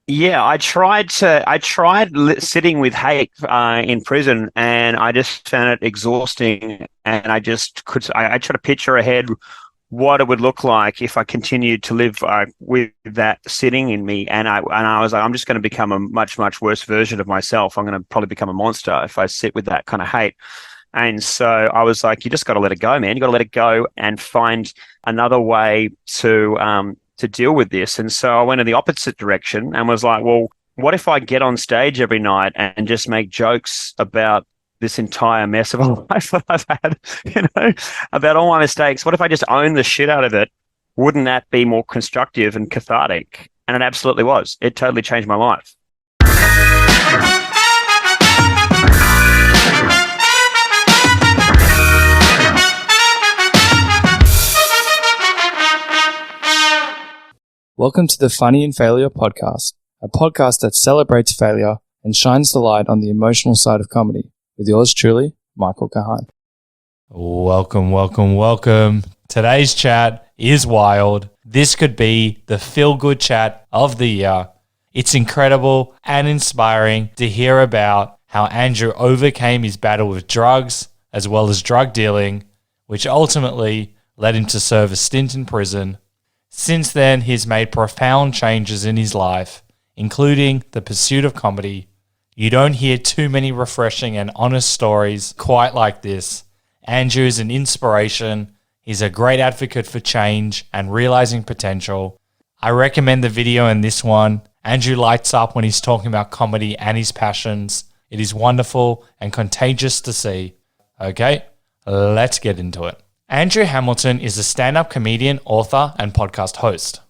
Yeah, I tried sitting with hate in prison, and I just found it exhausting. And I try to picture ahead what it would look like if I continued to live with that sitting in me. And I was like, I'm just going to become a much, much worse version of myself. I'm going to probably become a monster if I sit with that kind of hate. And so I was like, you just got to let it go, man. You got to let it go and find another way to deal with this. And so I went in the opposite direction and was like, well, what if I get on stage every night and just make jokes about this entire mess of a life that I've had, about all my mistakes? What if I just own the shit out of it? Wouldn't that be more constructive and cathartic? And it absolutely was. It totally changed my life. Welcome to the Funny in Failure podcast, a podcast that celebrates failure and shines the light on the emotional side of comedy. With yours truly, Michael Kahan. Welcome, welcome, welcome. Today's chat is wild. This could be the feel-good chat of the year. It's incredible and inspiring to hear about how Andrew overcame his battle with drugs as well as drug dealing, which ultimately led him to serve a stint in prison. Since then, he's made profound changes in his life, including the pursuit of comedy. You don't hear too many refreshing and honest stories quite like this. Andrew is an inspiration. He's a great advocate for change and realizing potential. I recommend the video in this one. Andrew lights up when he's talking about comedy and his passions. It is wonderful and contagious to see. Okay, let's get into it. Andrew Hamilton is a stand-up comedian, author, and podcast host.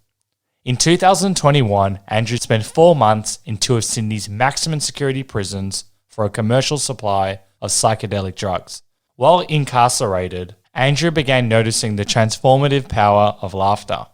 In 2021, Andrew spent 4 months in two of Sydney's maximum security prisons for a commercial supply of psychedelic drugs. While incarcerated, Andrew began noticing the transformative power of laughter.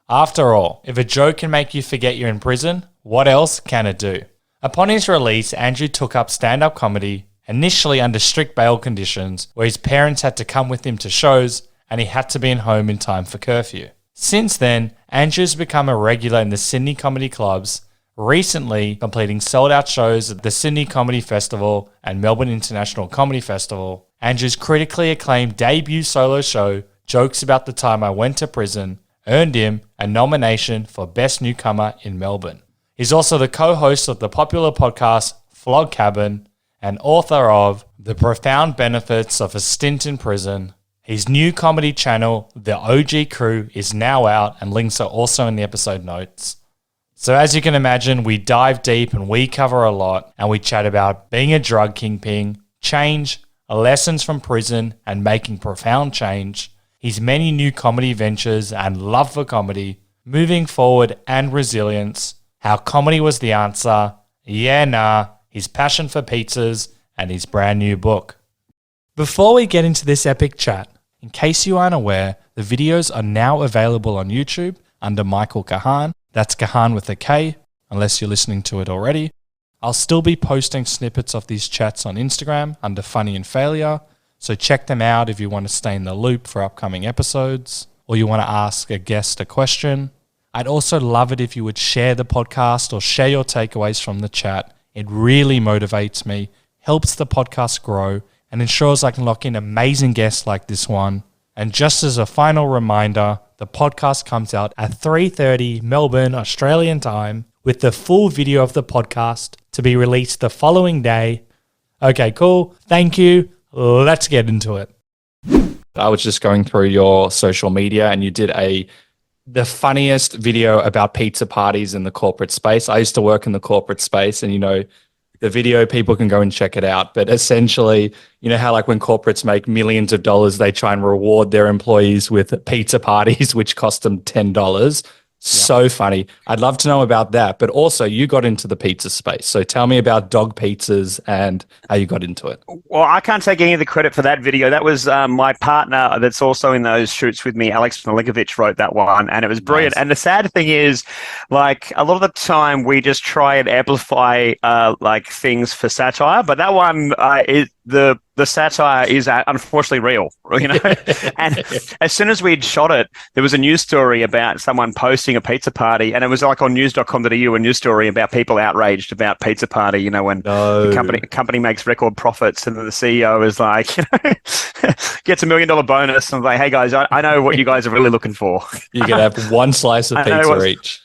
After all, if a joke can make you forget you're in prison, what else can it do? Upon his release, Andrew took up stand-up comedy, initially under strict bail conditions where his parents had to come with him to shows and he had to be in home in time for curfew. Since then, Andrew's become a regular in the Sydney comedy clubs, recently completing sold-out shows at the Sydney Comedy Festival and Melbourne International Comedy Festival. Andrew's critically acclaimed debut solo show, Jokes About the Time I Went to Prison, earned him a nomination for Best Newcomer in Melbourne. He's also the co-host of the popular podcast Flog Cabin, and author of The Profound Benefits of a Stint in Prison. His new comedy channel, The OG Crew, is now out and links are also in the episode notes. So as you can imagine, we dive deep and we cover a lot, and we chat about being a drug kingpin, change, lessons from prison and making profound change, his many new comedy ventures and love for comedy, moving forward and resilience, how comedy was the answer, his passion for pizzas, and his brand new book. Before we get into this epic chat, in case you aren't aware, the videos are now available on YouTube under Michael Kahan. That's Kahan with a K, unless you're listening to it already. I'll still be posting snippets of these chats on Instagram under Funny and Failure, so check them out if you want to stay in the loop for upcoming episodes, or you want to ask a guest a question. I'd also love it if you would share the podcast or share your takeaways from the chat. It really motivates me, helps the podcast grow, and ensures I can lock in amazing guests like this one. And just as a final reminder, the podcast comes out at 3:30 Melbourne, Australian time, with the full video of the podcast to be released the following day. Okay, cool. Thank you. Let's get into it. I was just going through your social media and you did the funniest video about pizza parties in the corporate space. I used to work in the corporate space and, the video, people can go and check it out. But essentially, you know how like when corporates make millions of dollars, they try and reward their employees with pizza parties, which cost them $10. So funny. I'd love to know about that. But also you got into the pizza space. So tell me about dog pizzas and how you got into it. Well, I can't take any of the credit for that video. That was my partner that's also in those shoots with me, Alex Milinkovic, wrote that one, and it was brilliant. Nice. And the sad thing is, like, a lot of the time we just try and amplify like things for satire, but that one the satire is unfortunately real, you know. And as soon as we'd shot it, there was a news story about someone posting a pizza party, and it was like on news.com.au, a news story about people outraged about pizza party, you know, when the company makes record profits, and then the CEO is like, you know, gets $1 million bonus, and like, hey guys, I know what you guys are really looking for. You can have one slice of pizza each.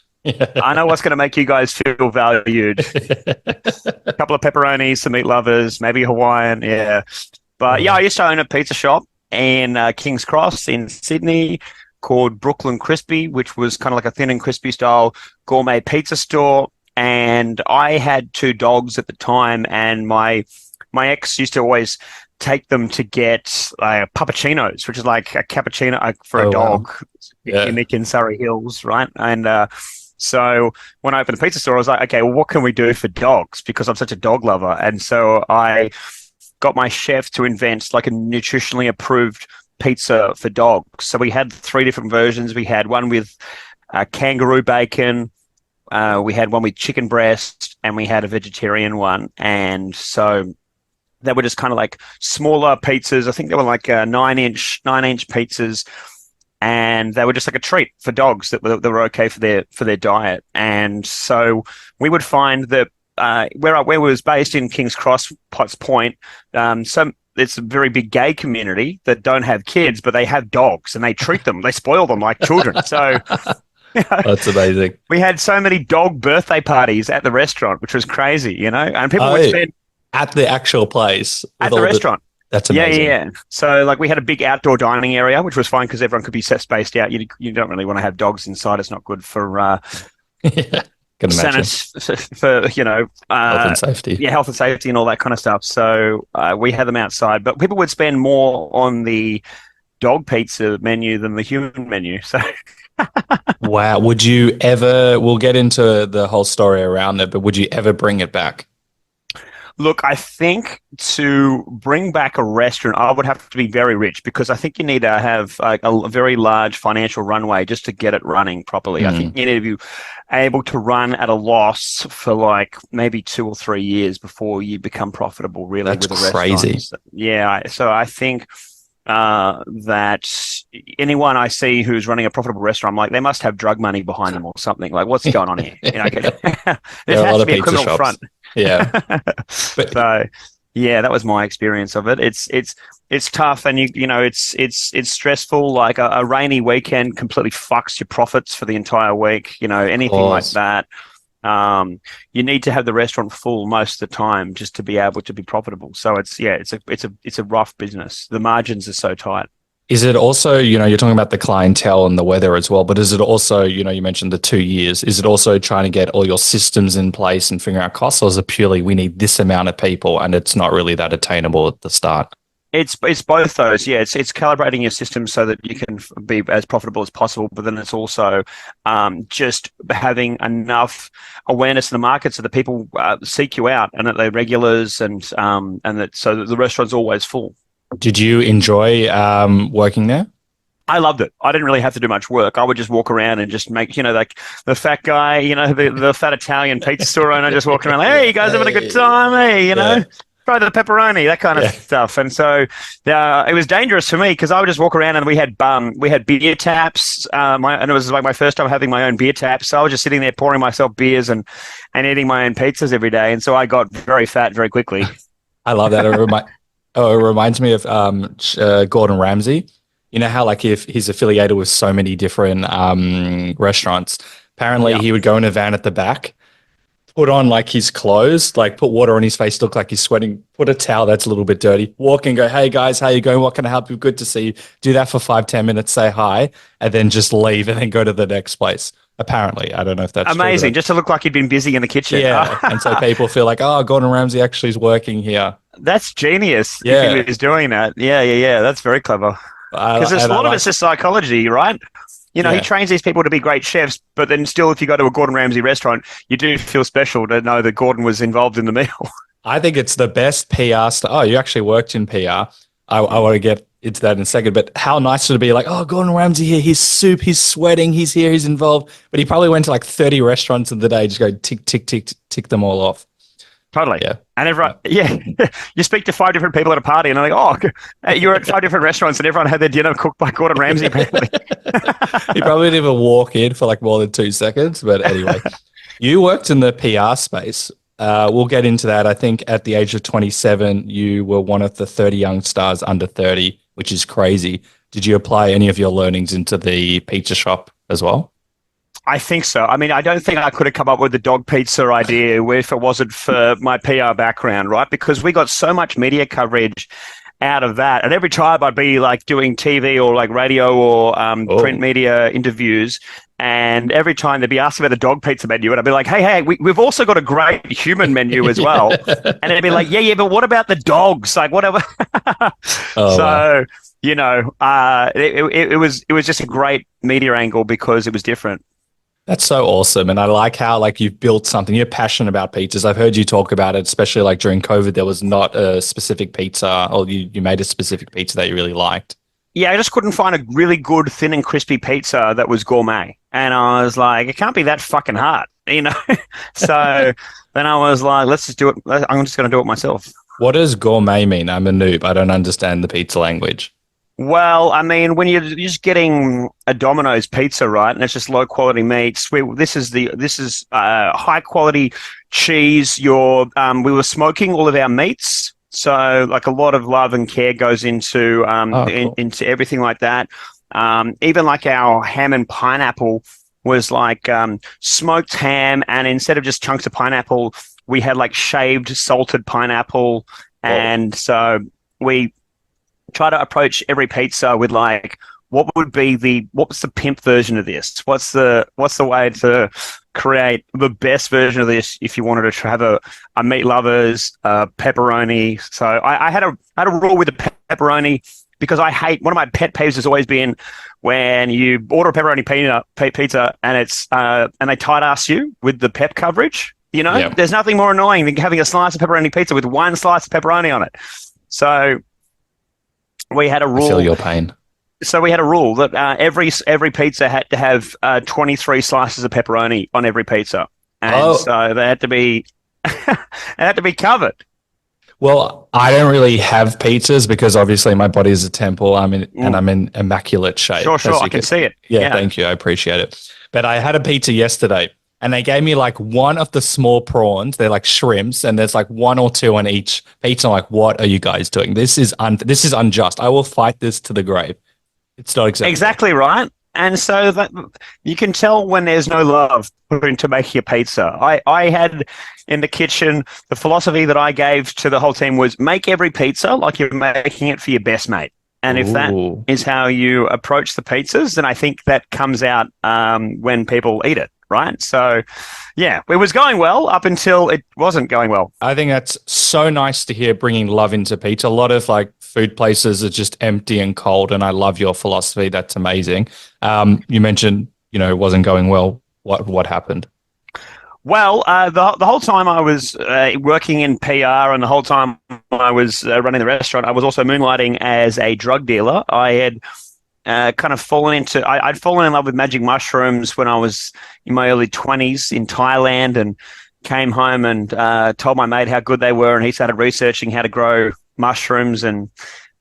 I know what's going to make you guys feel valued. A couple of pepperonis, some meat lovers, maybe Hawaiian, yeah. But yeah, I used to own a pizza shop in King's Cross in Sydney called Brooklyn Crispy, which was kind of like a thin and crispy style gourmet pizza store. And I had 2 dogs at the time, and my ex used to always take them to get puppuccinos, which is like a cappuccino for a dog, unique in Surrey Hills, right? And so when I opened the pizza store, I was like, okay, well, what can we do for dogs? Because I'm such a dog lover. And so I got my chef to invent like a nutritionally approved pizza for dogs. So we had 3 different versions. We had one with kangaroo bacon, we had one with chicken breast, and we had a vegetarian one. And so they were just kind of like smaller pizzas. I think they were like 9-inch pizzas. And they were just like a treat for dogs that were okay for their diet. And so we would find that where we was based in King's Cross, Potts Point, it's a very big gay community that don't have kids, but they have dogs, and they treat them, they spoil them like children. So you know, that's amazing. We had so many dog birthday parties at the restaurant, which was crazy, you know, and people would spend at the actual place at the restaurant. That's amazing. Yeah. So, like, we had a big outdoor dining area, which was fine because everyone could be spaced out. You don't really want to have dogs inside. It's not good for can imagine. For you know health and safety. Yeah, health and safety and all that kind of stuff. So we had them outside, but people would spend more on the dog pizza menu than the human menu. So. Wow. Would you ever? We'll get into the whole story around it, but would you ever bring it back? Look, I think to bring back a restaurant, I would have to be very rich, because I think you need to have a very large financial runway just to get it running properly. I think you need to be able to run at a loss for like maybe 2 or 3 years before you become profitable, really. That's with a crazy. restaurant. Yeah. So I think that anyone I see who's running a profitable restaurant, I'm like, they must have drug money behind them or something. Like, what's going on here? You know, there has to be a criminal shops. Front. Yeah. So, yeah, that was my experience of it. It's tough, and you know, it's stressful. Like a rainy weekend completely fucks your profits for the entire week. You know, anything like that. You need to have the restaurant full most of the time just to be able to be profitable. So it's a rough business. The margins are so tight. Is it also, you know, you're talking about the clientele and the weather as well, but is it also, you know, you mentioned the 2 years, is it also trying to get all your systems in place and figure out costs, or is it purely we need this amount of people and it's not really that attainable at the start? It's both those. Yeah, it's calibrating your system so that you can be as profitable as possible, but then it's also just having enough awareness in the market so that people seek you out and that they're regulars, and that so that the restaurant's always full. Did you enjoy working there? I loved it. I didn't really have to do much work. I would just walk around and just make, you know, like the fat guy, you know, the fat Italian pizza store owner, just walking around like, hey, you guys having a good time? Hey, you know. Try the pepperoni, that kind of stuff. And so it was dangerous for me because I would just walk around and we had beer taps. And it was like my first time having my own beer taps. So I was just sitting there pouring myself beers and eating my own pizzas every day. And so I got very fat very quickly. I love that. It reminds me of Gordon Ramsay. You know how like if he's affiliated with so many different restaurants, apparently he would go in a van at the back, put on like his clothes, like put water on his face, look like he's sweating, put a towel that's a little bit dirty, walk and go, hey guys, how you going? What can I help you? Good to see you. Do that for 5-10 minutes, say hi, and then just leave and then go to the next place. Apparently. I don't know if that's amazing. True, just to look like he'd been busy in the kitchen. Yeah. And so people feel like, oh, Gordon Ramsay actually is working here. That's genius. Yeah. If he was doing that. Yeah. That's very clever. Because a lot of it's just psychology, right? You know, he trains these people to be great chefs, but then still, if you go to a Gordon Ramsay restaurant, you do feel special to know that Gordon was involved in the meal. I think it's the best PR stuff. Oh, you actually worked in PR. I want to get into that in a second, but how nice would it be like, oh, Gordon Ramsay here, he's soup, he's sweating, he's here, he's involved. But he probably went to like 30 restaurants in the day, just go tick, tick, tick, tick them all off. Totally. Yeah. And everyone, yeah, you speak to 5 different people at a party, and they're like, "Oh, you're at 5 different restaurants, and everyone had their dinner cooked by Gordon Ramsay." Apparently, He probably didn't even walk in for like more than 2 seconds. But anyway, you worked in the PR space. We'll get into that. I think at the age of 27, you were one of the 30 young stars under 30, which is crazy. Did you apply any of your learnings into the pizza shop as well? I think so. I mean, I don't think I could have come up with the dog pizza idea if it wasn't for my PR background, right? Because we got so much media coverage out of that. And every time I'd be like doing TV or like radio or print media interviews, and every time they'd be asking about the dog pizza menu, and I'd be like, hey, we've also got a great human menu as well. And they'd be like, yeah, but what about the dogs? Like, whatever. Wow. You know, it was just a great media angle because it was different. That's so awesome. And I like how like you've built something. You're passionate about pizzas. I've heard you talk about it, especially like during COVID, there was not a specific pizza or you made a specific pizza that you really liked. Yeah, I just couldn't find a really good thin and crispy pizza that was gourmet. And I was like, it can't be that fucking hard, you know? So then I was like, let's just do it. I'm just going to do it myself. What does gourmet mean? I'm a noob. I don't understand the pizza language. Well, I mean, when you're just getting a Domino's pizza, right, and it's just low quality meats, this is high quality cheese. We were smoking all of our meats, so like a lot of love and care goes into Cool. into everything like that. Even like our ham and pineapple was like smoked ham, and instead of just chunks of pineapple, we had like shaved salted pineapple, and so we try to approach every pizza with like, what's the pimp version of this? What's the way to create the best version of this if you wanted to have a meat lovers pepperoni? So I had a rule with the pepperoni because I hate, one of my pet peeves has always been when you order a pepperoni pizza and it's and they tight ass you with the pep coverage. You know, There's nothing more annoying than having a slice of pepperoni pizza with one slice of pepperoni on it. So we had a rule. I feel your pain. So we had a rule that every pizza had to have 23 slices of pepperoni on every pizza, and so they had to be covered. Well, I don't really have pizzas because obviously my body is a temple. I'm in immaculate shape. Sure, I can see it. Yeah, thank you. I appreciate it. But I had a pizza yesterday. And they gave me like one of the small prawns. They're like shrimps, and there's like 1 or 2 on each pizza. I'm like, what are you guys doing? This is unjust. I will fight this to the grave. It's not acceptable. Exactly right. And so that you can tell when there's no love put into making a pizza. I had in the kitchen, the philosophy that I gave to the whole team was make every pizza like you're making it for your best mate. And if that is how you approach the pizzas, then I think that comes out when people eat it. Right. So, yeah, it was going well up until it wasn't going well. I think that's so nice to hear, bringing love into pizza. A lot of like food places are just empty and cold. And I love your philosophy. That's amazing. You mentioned, it wasn't going well. What happened? Well, the whole time I was working in PR and the whole time I was running the restaurant, I was also moonlighting as a drug dealer. I had kind of I'd fallen in love with magic mushrooms when I was in my early 20s in Thailand, and came home and told my mate how good they were, and he started researching how to grow mushrooms. And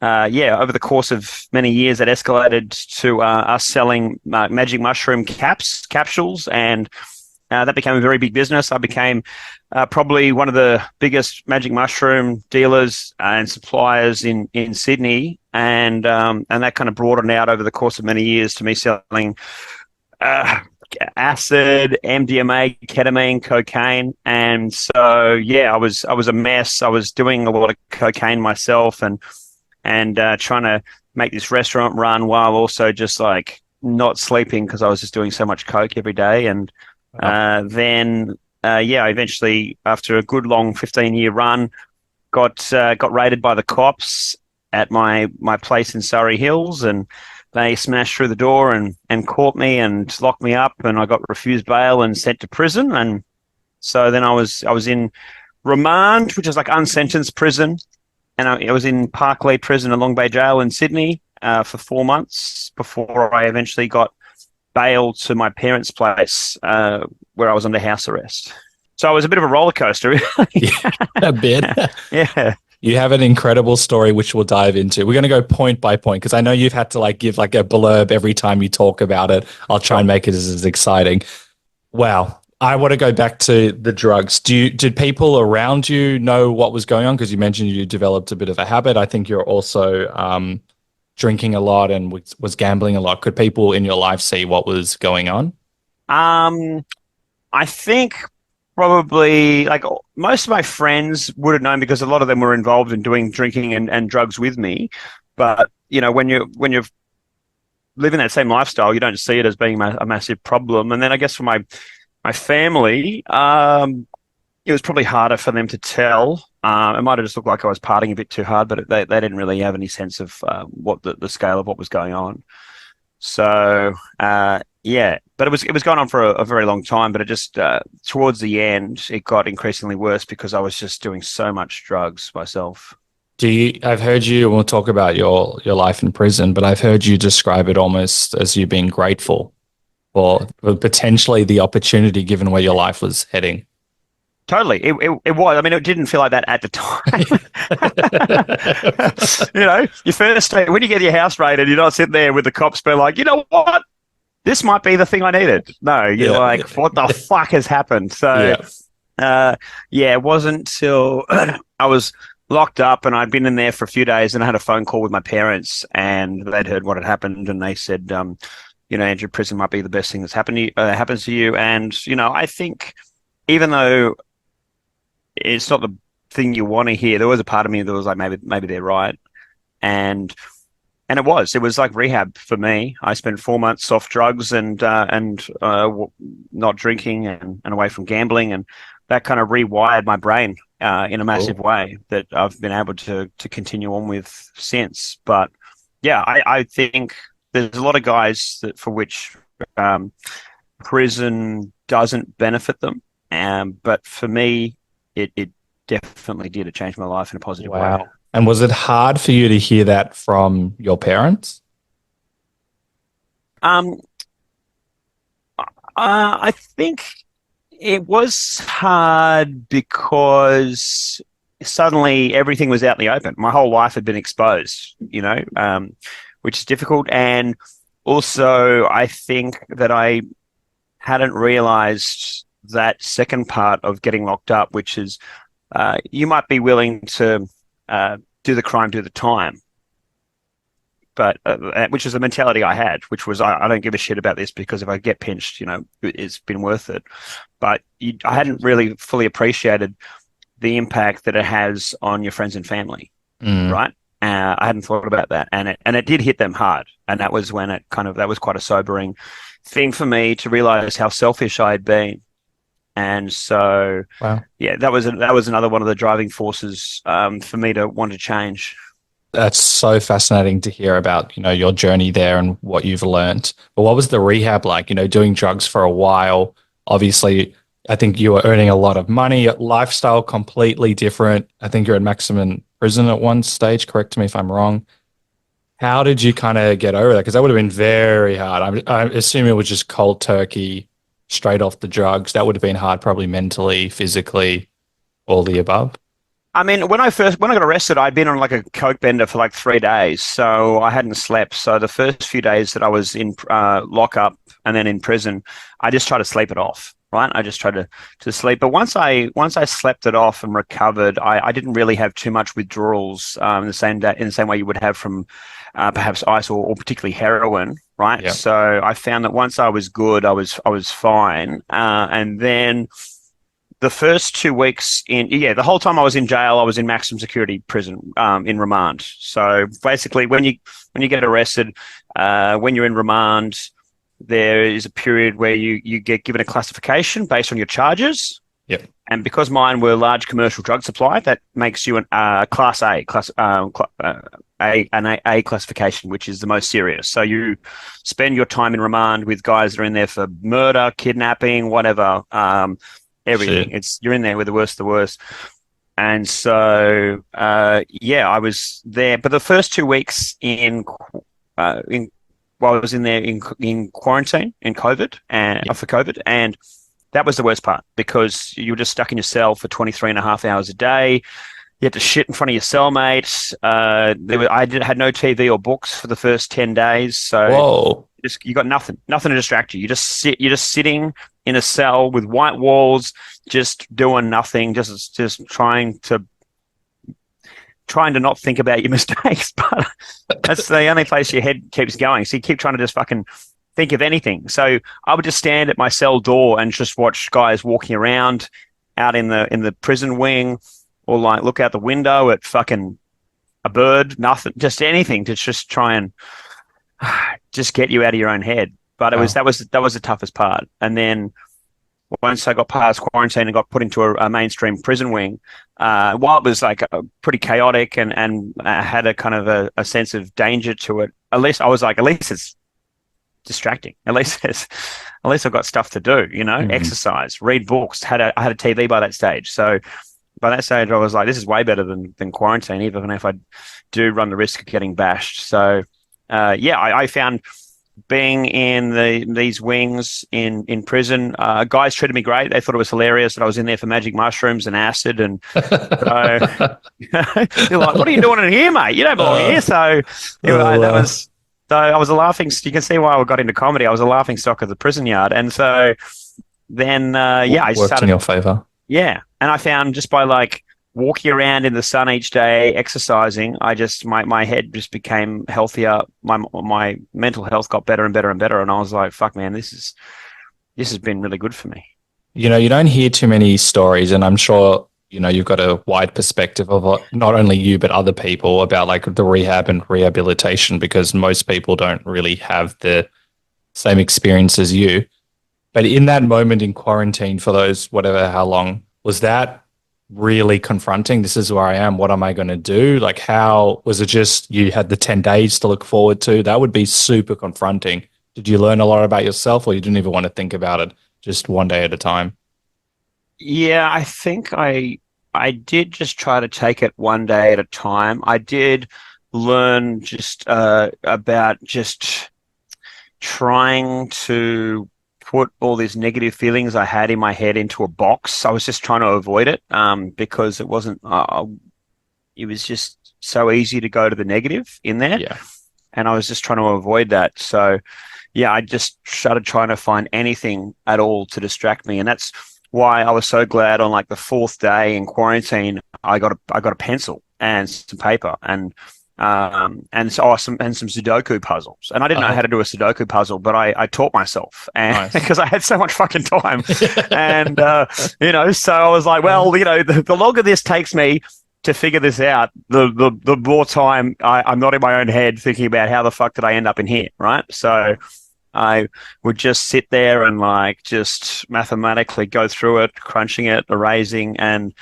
over the course of many years, it escalated to us selling magic mushroom capsules, and that became a very big business. I became probably one of the biggest magic mushroom dealers and suppliers in Sydney, and that kind of broadened out over the course of many years to me selling acid, MDMA, ketamine, cocaine. And so I was a mess. I was doing a lot of cocaine myself, and trying to make this restaurant run while also just like not sleeping because I was just doing so much coke every day. And then I eventually, after a good long 15-year run, got raided by the cops at my place in Surrey Hills, and they smashed through the door and caught me and locked me up, and I got refused bail and sent to prison. And so then I was in remand, which is like unsentenced prison, and I was in Parklea Prison and Long Bay Jail in Sydney for 4 months before I eventually got bail to my parents' place where I was under house arrest. So it was a bit of a roller coaster. Yeah, a bit. Yeah. You have an incredible story, which we'll dive into. We're going to go point by point because I know you've had to like give like a blurb every time you talk about it. I'll try and make it as exciting. Wow. I want to go back to the drugs. Did people around you know what was going on? Because you mentioned you developed a bit of a habit. I think you're also drinking a lot and was gambling a lot. Could people in your life see what was going on? I think probably like most of my friends would have known because a lot of them were involved in doing drinking and drugs with me. But when you're living that same lifestyle, you don't see it as being a massive problem. And then I guess for my family, it was probably harder for them to tell. It might have just looked like I was partying a bit too hard, but they didn't really have any sense of what the scale of what was going on. So yeah, but it was going on for a very long time. But it just towards the end, it got increasingly worse because I was just doing so much drugs myself. I've heard you, and we'll talk about your life in prison, but I've heard you describe it almost as you being grateful for potentially the opportunity given where your life was heading. Totally. It was. I mean, it didn't feel like that at the time. Your first day, when you get your house raided, you're not sitting there with the cops being like, you know what? This might be the thing I needed. No, you're like, what the fuck has happened? So, it wasn't until I was locked up and I'd been in there for a few days and I had a phone call with my parents and they'd heard what had happened and they said, Andrew, prison might be the best thing that's happens to you. And, I think even though it's not the thing you want to hear, there was a part of me that was like, maybe they're right. And it was like rehab for me. I spent 4 months off drugs and not drinking and away from gambling. And that kind of rewired my brain in a massive way that I've been able to continue on with since. But yeah, I think there's a lot of guys for which prison doesn't benefit them. But for me, it definitely did. It changed my life in a positive way. And was it hard for you to hear that from your parents? I think it was hard because suddenly everything was out in the open. My whole life had been exposed, which is difficult. And also, I think that I hadn't realized that second part of getting locked up, which is you might be willing to do the crime, do the time. But which is the mentality I had, which was I don't give a shit about this because if I get pinched, it's been worth it. But I hadn't really fully appreciated the impact that it has on your friends and family, right? I hadn't thought about that, and it did hit them hard, and that was when that was quite a sobering thing for me to realize how selfish I had been. And so, yeah, that was another one of the driving forces for me to want to change. That's so fascinating to hear about, your journey there and what you've learned. But what was the rehab like? Doing drugs for a while. Obviously, I think you were earning a lot of money. Lifestyle completely different. I think you're at maximum prison at one stage. Correct me if I'm wrong. How did you kind of get over that? Because that would have been very hard. I assume it was just cold turkey, straight off the drugs. That would have been hard, probably mentally, physically, all the above. I mean, when I got arrested, I'd been on like a coke bender for like 3 days, so I hadn't slept. So the first few days that I was in lockup and then in prison, I just tried to sleep it off. Right, I just tried to sleep. But once I slept it off and recovered, I didn't really have too much withdrawals in the same way you would have from perhaps ice or particularly heroin. Right, yep. So I found that once I was good, I was fine, and then the first 2 weeks the whole time I was in jail, I was in maximum security prison in remand. So basically, when you get arrested, when you're in remand, there is a period where you get given a classification based on your charges. Yep. And because mine were large commercial drug supply, that makes you an class A classification, which is the most serious. So you spend your time in remand with guys that are in there for murder, kidnapping, whatever. Everything. Sure. You're in there with the worst of the worst. And so, I was there. But the first 2 weeks while I was in there in quarantine, in COVID, for COVID, and that was the worst part because you were just stuck in your cell for 23 and a half hours a day. You had to shit in front of your cellmates. Had no TV or books for the first 10 days. So Whoa. you got nothing to distract you. You're just sitting in a cell with white walls, just doing nothing, just trying to not think about your mistakes. But that's the only place your head keeps going. So you keep trying to just fucking think of anything. So I would just stand at my cell door and just watch guys walking around out in the prison wing, or like look out the window at fucking a bird, nothing, just anything to just try and just get you out of your own head. But that was the toughest part. And then once I got past quarantine and got put into a mainstream prison wing, while it was like pretty chaotic and had a kind of a sense of danger to it, at least I was like, at least it's distracting. At least I've got stuff to do, exercise, read books. I had a TV by that stage. So by that stage, I was like, this is way better than quarantine, even if I do run the risk of getting bashed. So, I found being in these wings in prison, guys treated me great. They thought it was hilarious that I was in there for magic mushrooms and acid. And so, they're like, what are you doing in here, mate? You don't belong here. So that was... So I was a laughing. You can see why I got into comedy. I was a laughing stock of the prison yard, and so then I worked in your favor. Yeah, and I found just by like walking around in the sun each day, exercising, I just my head just became healthier. My mental health got better and better and better, and I was like, "Fuck, man, this has been really good for me." You don't hear too many stories, and I'm sure you've got a wide perspective of not only you, but other people about like the rehab and rehabilitation, because most people don't really have the same experience as you. But in that moment in quarantine for those, how long, was that really confronting? This is where I am. What am I going to do? Like, how was it just you had the 10 days to look forward to? That would be super confronting. Did you learn a lot about yourself, or you didn't even want to think about it, just one day at a time? Yeah, I think I did just try to take it one day at a time. I did learn just about just trying to put all these negative feelings I had in my head into a box. I was just trying to avoid it because it wasn't. It was just so easy to go to the negative in there, and I was just trying to avoid that. So, yeah, I just started trying to find anything at all to distract me, and that's why I was so glad on like the fourth day in quarantine, I got a pencil and some paper and some Sudoku puzzles. And I didn't know how to do a Sudoku puzzle, but I taught myself, and because I had so much fucking time. And so I was like, well, the longer this takes me to figure this out, the more time I'm not in my own head thinking about how the fuck did I end up in here, right? So I would just sit there and like just mathematically go through it, crunching it, erasing, and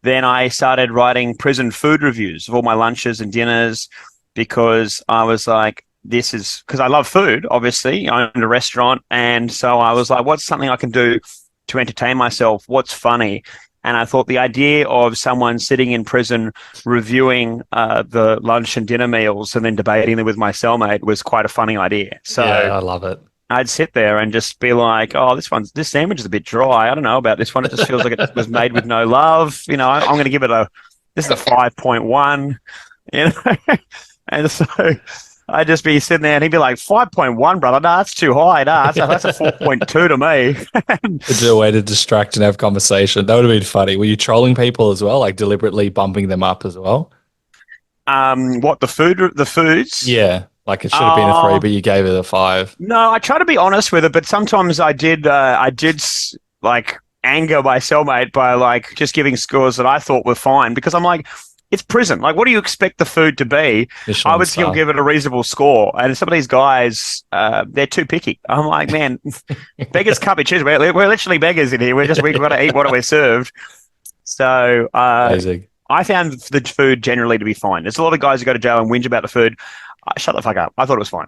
then I started writing prison food reviews of all my lunches and dinners, because I was like, this is because I love food, obviously. I owned a restaurant, and so I was like, what's something I can do to entertain myself? What's funny? And I thought the idea of someone sitting in prison reviewing the lunch and dinner meals and then debating them with my cellmate was quite a funny idea. So yeah, I love it. I'd sit there and just be like, oh, this sandwich is a bit dry. I don't know about this one. It just feels like it was made with no love. I'm going to give it this is a 5.1, and so I'd just be sitting there and he'd be like, 5.1, brother. No, that's too high. No, that's a 4.2 to me. It's a way to distract and have conversation. That would have been funny. Were you trolling people as well, like deliberately bumping them up as well? What, the foods? Yeah. Like it should have been a 3, but you gave it a 5. No, I try to be honest with it, but sometimes I did like anger my cellmate by like just giving scores that I thought were fine, because I'm like, it's prison. Like, what do you expect the food to be? I would still give it a reasonable score. And some of these guys, they're too picky. I'm like, man, beggars can't be choosers. We're literally beggars in here. We've got to eat what we're served. So I found the food generally to be fine. There's a lot of guys who go to jail and whinge about the food. Shut the fuck up. I thought it was fine.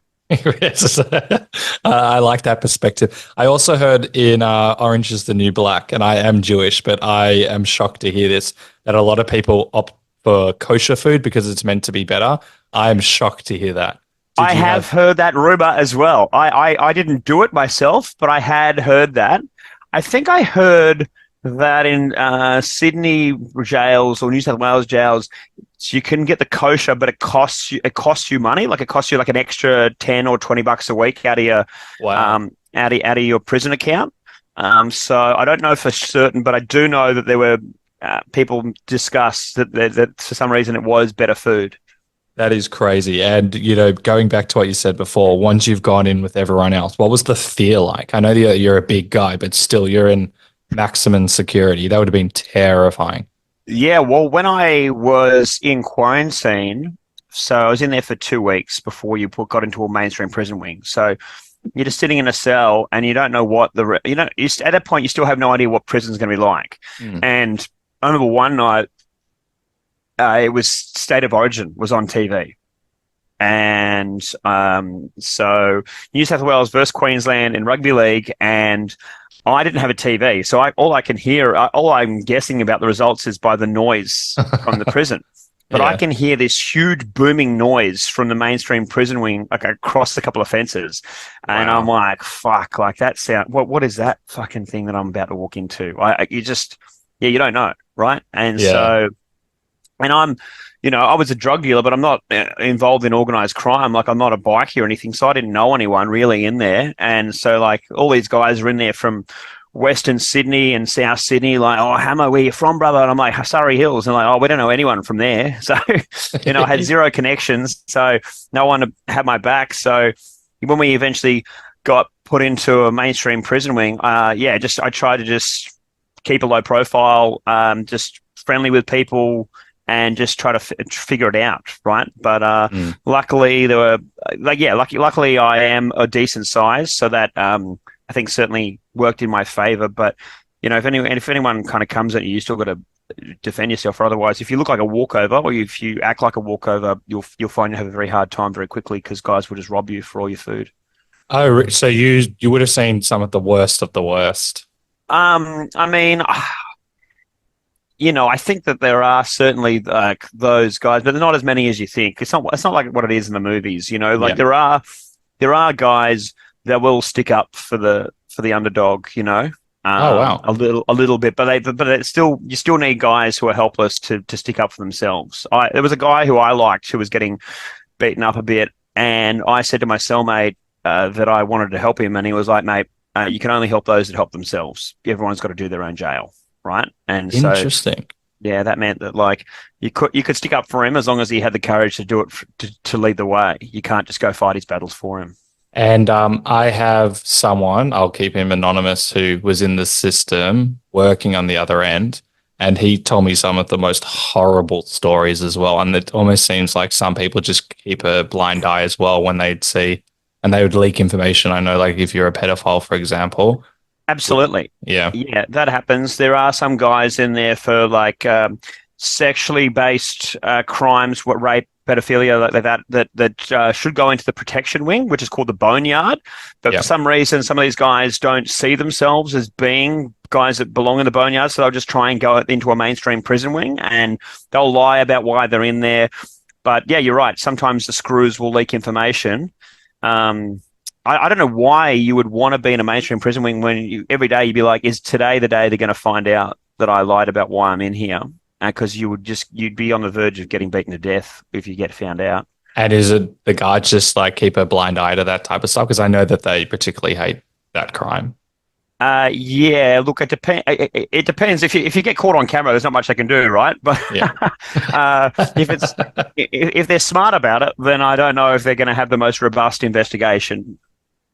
I like that perspective. I also heard in Orange is the New Black, and I am Jewish, but I am shocked to hear this, that a lot of people opt for kosher food because it's meant to be better. I am shocked to hear that. I have heard that rumor as well. I didn't do it myself, but I had heard that. I think I heard that in Sydney jails or New South Wales jails, you can get the kosher, but it costs you money. Like it costs you like an extra 10 or $20 a week out of your Wow. out of your prison account. So I don't know for certain, but I do know that there were people discuss that for some reason it was better food. That is crazy. And, going back to what you said before, once you've gone in with everyone else, what was the fear like? I know that you're a big guy, but still you're in maximum security. That would have been terrifying. Yeah, well, when I was in quarantine, so I was in there for 2 weeks before got into a mainstream prison wing. So you're just sitting in a cell and you don't know what at that point you still have no idea what prison's going to be like. Mm. And I remember one night, it was State of Origin was on TV. And so New South Wales versus Queensland in rugby league, and I didn't have a TV, so all I'm guessing about the results is by the noise from the prison. But I Yeah. can hear this huge booming noise from the mainstream prison wing, like across a couple of fences, and Wow. I'm like, "Fuck!" Like that sound. What is that fucking thing that I'm about to walk into? You don't know, right? And Yeah. so. And I was a drug dealer, but I'm not involved in organized crime. Like I'm not a bikie or anything. So I didn't know anyone really in there. And so like all these guys are in there from Western Sydney and South Sydney, like, "Oh, Hammer, where you from, brother?" And I'm like, "Surrey Hills." And like, "Oh, we don't know anyone from there." So, I had zero connections. So no one had my back. So when we eventually got put into a mainstream prison wing, I tried to just keep a low profile, just friendly with people, and just try to figure it out, right? But luckily, there were luckily I am a decent size, so that I think certainly worked in my favor. But if anyone kind of comes at you, you still got to defend yourself. Or otherwise, if you look like a walkover, or if you act like a walkover, you'll find you have a very hard time very quickly because guys will just rob you for all your food. Oh, so you would have seen some of the worst of the worst. I mean, I think that there are certainly like those guys, but they're not as many as you think. It's not like what it is in the movies, like Yeah. there are guys that will stick up for the underdog, Oh, wow. a little bit, but you still need guys who are helpless to stick up for themselves. There was a guy who I liked who was getting beaten up a bit, and I said to my cellmate that I wanted to help him, and he was like, "Mate, you can only help those that help themselves. Everyone's got to do their own jail." Right. And so, Interesting. yeah, that meant that like you could stick up for him as long as he had the courage to do it to lead the way. You can't just go fight his battles for him. And I have someone, I'll keep him anonymous, who was in the system working on the other end. And he told me some of the most horrible stories as well. And it almost seems like some people just keep a blind eye as well when they'd see and they would leak information. I know, like if you're a pedophile, for example. Absolutely. Yeah. Yeah, that happens. There are some guys in there for like sexually based crimes, what rape, pedophilia, like that should go into the protection wing, which is called the boneyard. But for some reason, some of these guys don't see themselves as being guys that belong in the boneyard, so they'll just try and go into a mainstream prison wing, and they'll lie about why they're in there. But yeah, you're right. Sometimes the screws will leak information. I don't know why you would want to be in a mainstream prison wing when every day you'd be like, "Is today the day they're going to find out that I lied about why I'm in here?" Because you'd be on the verge of getting beaten to death if you get found out. And is it the guards just like keep a blind eye to that type of stuff? Because I know that they particularly hate that crime. Yeah, look, it depends. It depends. If you get caught on camera, there's not much they can do, right? But Yeah. if they're smart about it, then I don't know if they're going to have the most robust investigation.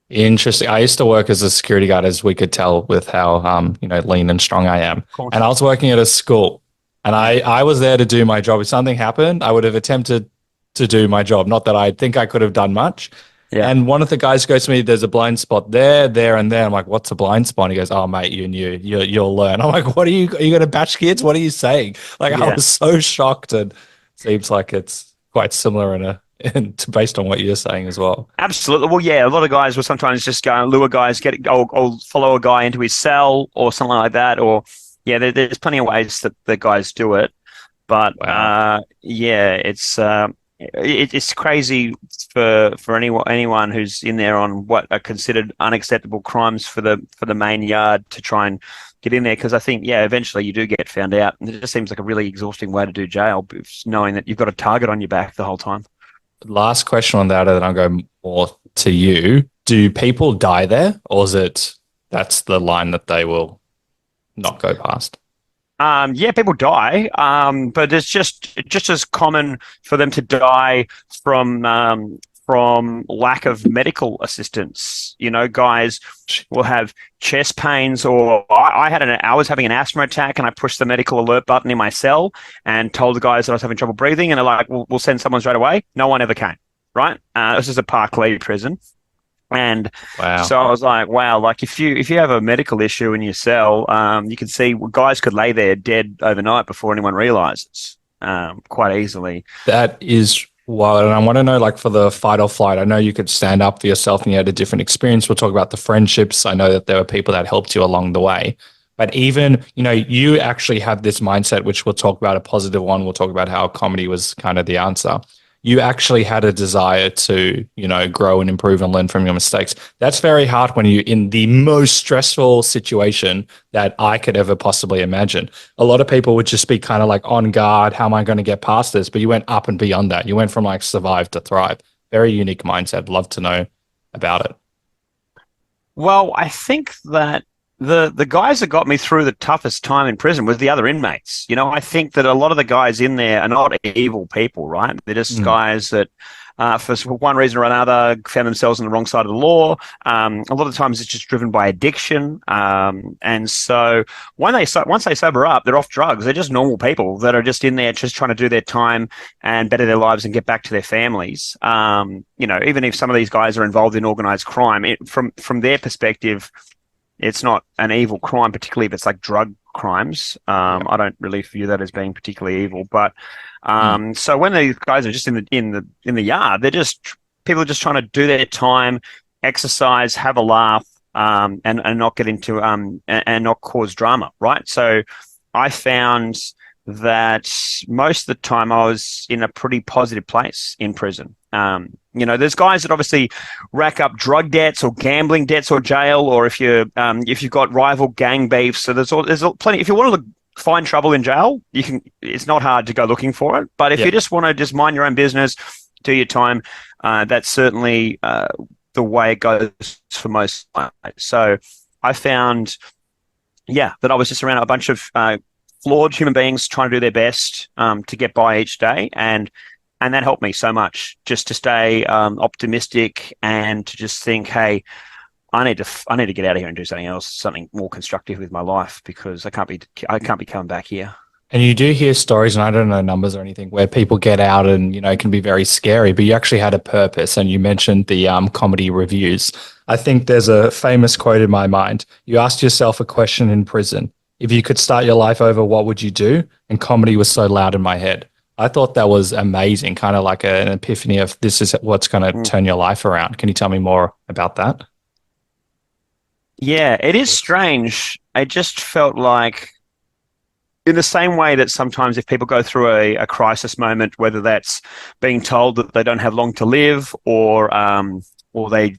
Interesting. I used to work as a security guard, as we could tell with how lean and strong I am. And I was working at a school, and I was there to do my job. If something happened, I would have attempted to do my job. Not that I think I could have done much. Yeah. And one of the guys goes to me, "There's a blind spot there, there, and there." I'm like, "What's a blind spot?" And he goes, "Oh, mate, you'll learn." I'm like, "What are you going to batch kids? What are you saying?" Like, I was so shocked, and seems like it's quite similar based on what you're saying as well. Absolutely. Well, yeah, a lot of guys will sometimes just go and lure guys, or follow a guy into his cell or something like that. Or, yeah, there's plenty of ways that the guys do it. But, Wow. yeah, it's it's crazy for anyone who's in there on what are considered unacceptable crimes for the main yard to try and get in there, because I think eventually you do get found out, and it just seems like a really exhausting way to do jail, knowing that you've got a target on your back the whole time. Last question on that, and then I'll go more to you. Do people die there, or is it that's the line that they will not go past? People die, but it's just as common for them to die from lack of medical assistance. You know, guys will have chest pains, or I was having an asthma attack, and I pushed the medical alert button in my cell and told the guys that I was having trouble breathing, and they're like, "We'll send someone straight away." No one ever came. Right? This is a Parklea prison. And Wow. so I was like, wow, like if you have a medical issue in your cell, you can see guys could lay there dead overnight before anyone realizes, quite easily. That is wild. And I want to know, like, for the fight or flight, I know you could stand up for yourself and you had a different experience. We'll talk about the friendships. I know that there were people that helped you along the way. But even, you actually have this mindset, which we'll talk about, a positive one. We'll talk about how comedy was kind of the answer. You actually had a desire to, grow and improve and learn from your mistakes. That's very hard when you're in the most stressful situation that I could ever possibly imagine. A lot of people would just be kind of like on guard. How am I going to get past this? But you went up and beyond that. You went from like survive to thrive. Very unique mindset. Love to know about it. Well, I think that the guys that got me through the toughest time in prison was the other inmates. I think that a lot of the guys in there are not evil people, right? They're just guys that, for one reason or another, found themselves on the wrong side of the law. A lot of times it's just driven by addiction. And so once they sober up, they're off drugs. They're just normal people that are just in there just trying to do their time and better their lives and get back to their families. Even if some of these guys are involved in organized crime, from their perspective, it's not an evil crime, particularly if it's like drug crimes. I don't really view that as being particularly evil. But so when these guys are just in the yard, people are just trying to do their time, exercise, have a laugh, and not get into and not cause drama, right? So I found that most of the time I was in a pretty positive place in prison. There's guys that obviously rack up drug debts or gambling debts or jail, or if you've got rival gang beefs. So there's plenty. If you want to find trouble in jail, you can. It's not hard to go looking for it. But if you just want to just mind your own business, do your time, that's certainly the way it goes for most. So I found, that I was just around a bunch of flawed human beings trying to do their best to get by each day, and that helped me so much, just to stay optimistic and to just think, hey, I need to get out of here and do something else, something more constructive with my life, because I can't be coming back here. And you do hear stories, and I don't know numbers or anything, where people get out and, it can be very scary, but you actually had a purpose. And you mentioned the comedy reviews. I think there's a famous quote in my mind. You asked yourself a question in prison. If you could start your life over, what would you do? And comedy was so loud in my head. I thought that was amazing, kind of like an epiphany of this is what's going to turn your life around. Can you tell me more about that? Yeah, it is strange. I just felt like, in the same way that sometimes if people go through a crisis moment, whether that's being told that they don't have long to live, or they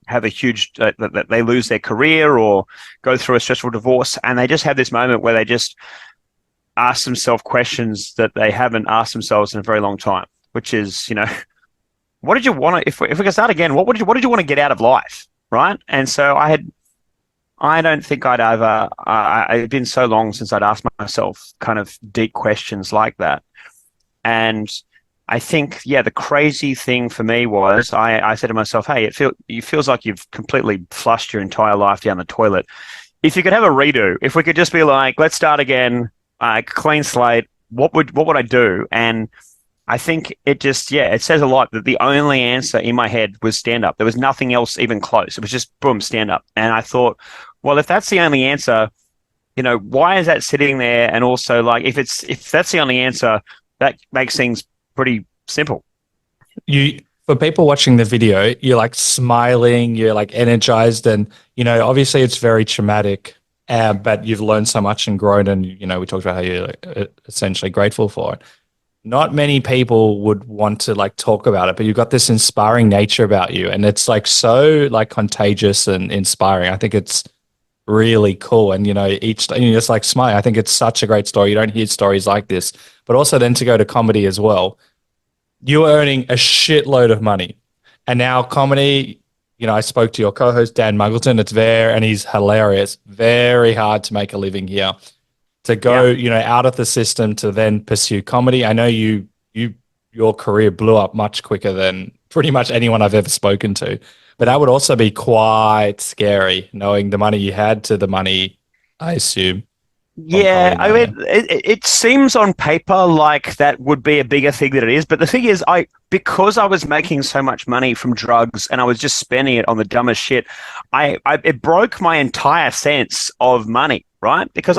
have a huge that they lose their career or go through a stressful divorce, and they just have this moment where they just ask themselves questions that they haven't asked themselves in a very long time, which is, what did you want to, if we can start again, what did you want to get out of life? Right. And so I don't think it'd been so long since I'd asked myself kind of deep questions like that. And I think, the crazy thing for me was I said to myself, hey, it feels like you've completely flushed your entire life down the toilet. If you could have a redo, if we could just be like, let's start again, clean slate, what would I do? And I think it just, it says a lot that the only answer in my head was stand up. There was nothing else even close. It was just boom, stand up. And I thought, well, if that's the only answer, why is that sitting there? And also, like, if that's the only answer, that makes things pretty simple. For people watching the video, you're like smiling, you're like energized, and obviously it's very traumatic. But you've learned so much and grown, and we talked about how you're essentially grateful for it. not many people would want to like talk about it, but you've got this inspiring nature about you, and it's like so like contagious and inspiring. I think it's really cool. And each and you're just like smiling. I think it's such a great story. You don't hear stories like this, but also then to go to comedy as well. You're earning a shitload of money, and now comedy. I spoke to your co-host Dan Muggleton. It's there, and he's hilarious. Very hard to make a living here. To go, out of the system to then pursue comedy. I know your career blew up much quicker than pretty much anyone I've ever spoken to. But that would also be quite scary, knowing the money you had to the money, I assume. Yeah, I mean, it seems on paper like that would be a bigger thing than it is. But the thing is, because I was making so much money from drugs and I was just spending it on the dumbest shit, it broke my entire sense of money, right? Because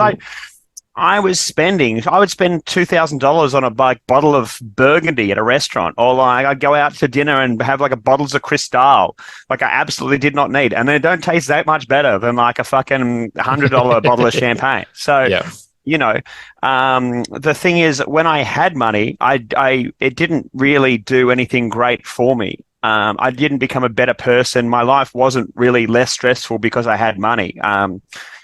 I would spend $2,000 on a bottle of Burgundy at a restaurant, or like I'd go out to dinner and have like a bottles of Cristal, like I absolutely did not need, and they don't taste that much better than like a fucking $100 bottle of champagne. So, Yeah. The thing is, when I had money, it didn't really do anything great for me. I didn't become a better person. My life wasn't really less stressful because I had money.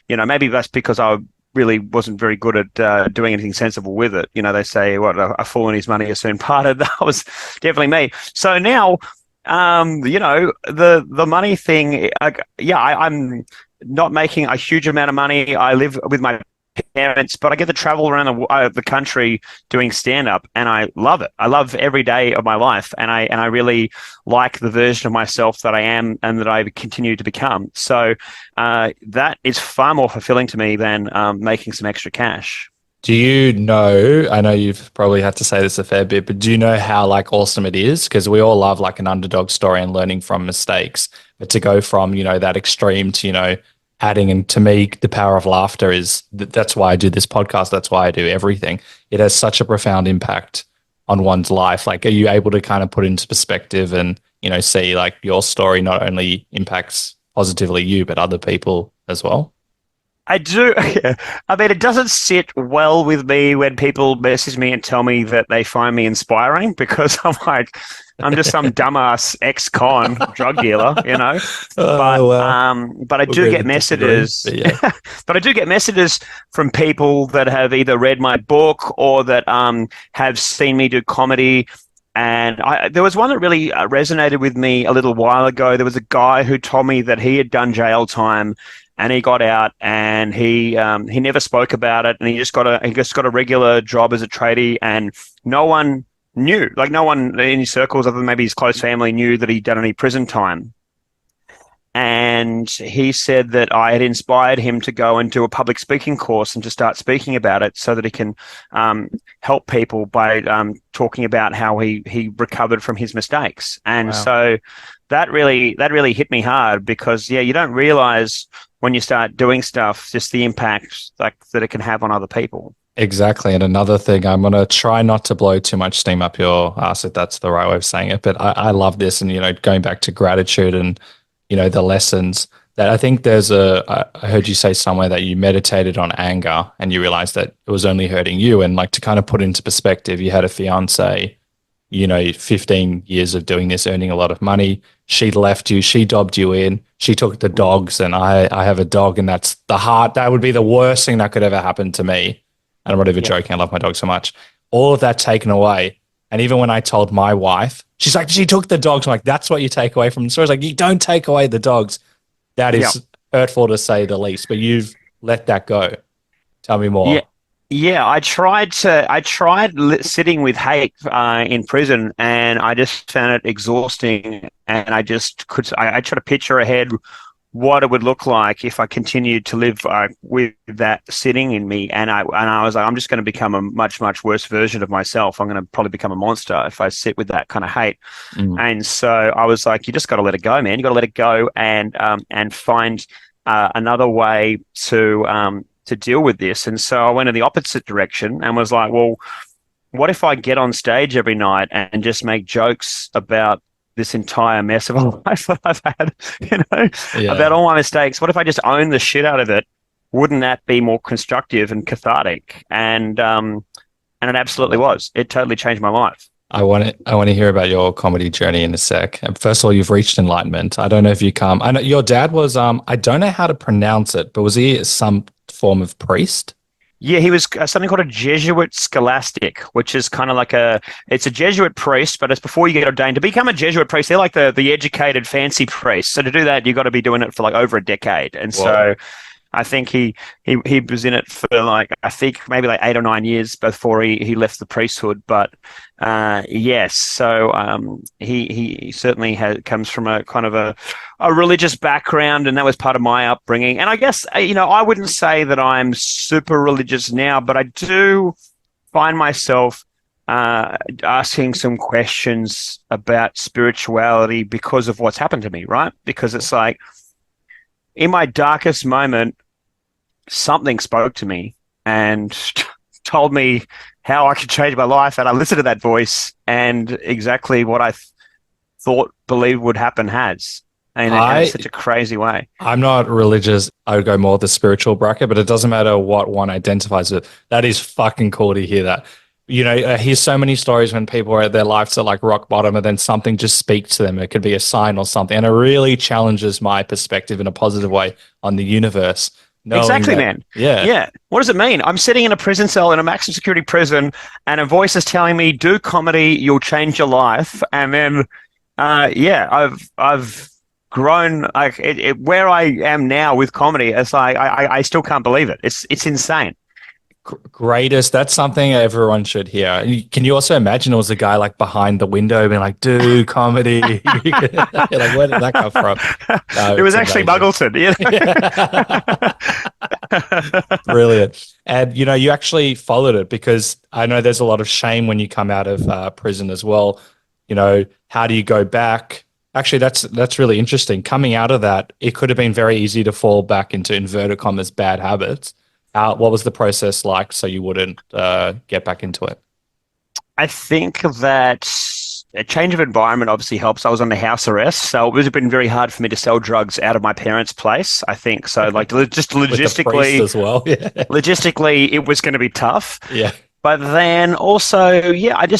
Maybe that's because I really wasn't very good at doing anything sensible with it. They say, what, a fool and his money is soon parted. That was definitely me. So now, the money thing, I'm not making a huge amount of money. I live with my parents, but I get to travel around the country doing stand-up, and I love it. I love every day of my life, and I really like the version of myself that I am and that I continue to become. So that is far more fulfilling to me than making some extra cash. Do you know, I know you've probably had to say this a fair bit, but do you know how like awesome it is? Because we all love like an underdog story and learning from mistakes, but to go from, that extreme to, adding, and to me the power of laughter that's why I do this podcast, that's why I do everything. It has such a profound impact on one's life. Like, are you able to kind of put into perspective and see like your story not only impacts positively you but other people as well? I do. I mean, it doesn't sit well with me when people message me and tell me that they find me inspiring, because I'm just some dumbass ex-con drug dealer, But I do get messages. But I do get messages from people that have either read my book or that have seen me do comedy. And there was one that really resonated with me a little while ago. There was a guy who told me that he had done jail time, and he got out, and he never spoke about it, and he just got a regular job as a tradie, and no one knew, like no one in his circles other than maybe his close family knew that he'd done any prison time. And he said that I had inspired him to go and do a public speaking course and to start speaking about it so that he can help people by talking about how he recovered from his mistakes. And so that really hit me hard, because you don't realize when you start doing stuff just the impact like that it can have on other people. Exactly. And another thing, I'm going to try not to blow too much steam up your ass, if that's the right way of saying it, but I love this. And, going back to gratitude and, the lessons that I think I heard you say somewhere that you meditated on anger and you realized that it was only hurting you. And like, to kind of put into perspective, you had a fiance, 15 years of doing this, earning a lot of money. She left you, she dobbed you in, she took the dogs, and I have a dog, and that's that would be the worst thing that could ever happen to me. And I'm not even joking. I love my dog so much. All of that taken away. And even when I told my wife, she's like, she took the dogs. I'm like, that's what you take away from the story. Like, you don't take away the dogs. That is hurtful to say the least, but you've let that go. Tell me more. Yeah, I tried sitting with hate in prison, and I just found it exhausting. And I try to picture ahead what it would look like if I continued to live with that sitting in me. And I was like, I'm just going to become a much, much worse version of myself. I'm going to probably become a monster if I sit with that kind of hate. And so I was like, you just got to let it go, man. You got to let it go and find another way to deal with this. And so I went in the opposite direction and was like, well, what if I get on stage every night and just make jokes about this entire mess of a life that I've had, about all my mistakes? What if I just own the shit out of it? Wouldn't that be more constructive and cathartic? And And it absolutely was. It totally changed my life. I want to hear about your comedy journey in a sec. And first of all, you've reached enlightenment. I don't know if you come. I know your dad was. I don't know how to pronounce it, but was he some form of priest? Yeah, he was something called a Jesuit scholastic, which is kind of like it's a Jesuit priest, but it's before you get ordained. To become a Jesuit priest, they're like the educated, fancy priests. So to do that, you've got to be doing it for like over a decade. And Whoa. so I think he was in it for like, I think maybe like 8 or 9 years before he left the priesthood. But yes, so he certainly comes from a kind of a religious background, and that was part of my upbringing. And I guess, I wouldn't say that I'm super religious now, but I do find myself asking some questions about spirituality because of what's happened to me, right? Because it's like, in my darkest moment, something spoke to me and told me how I could change my life. And I listened to that voice, and exactly what I believed would happen has. And in such a crazy way. I'm not religious. I would go more the spiritual bracket, but it doesn't matter what one identifies with. That is fucking cool to hear that. I hear so many stories when people are at their lives at like rock bottom, and then something just speaks to them. It could be a sign or something. And it really challenges my perspective in a positive way on the universe. Exactly, man. Yeah. Yeah. What does it mean? I'm sitting in a prison cell in a maximum security prison, and a voice is telling me, do comedy, you'll change your life. And then, I've grown like where I am now with comedy. It's like, I still can't believe it. It's insane. Greatest. That's something everyone should hear. Can you also imagine it was a guy like behind the window being like, do comedy? You're like, where did that come from? No, it was actually amazing. Muggleton. Brilliant. And, you actually followed it, because I know there's a lot of shame when you come out of prison as well. How do you go back? Actually, that's really interesting. Coming out of that, it could have been very easy to fall back into inverted commas bad habits. What was the process like so you wouldn't get back into it? I think that a change of environment obviously helps. I was under house arrest, so it would have been very hard for me to sell drugs out of my parents' place, I think. So like just logistically as well. Yeah. Logistically, it was going to be tough. Yeah. But then also, I'd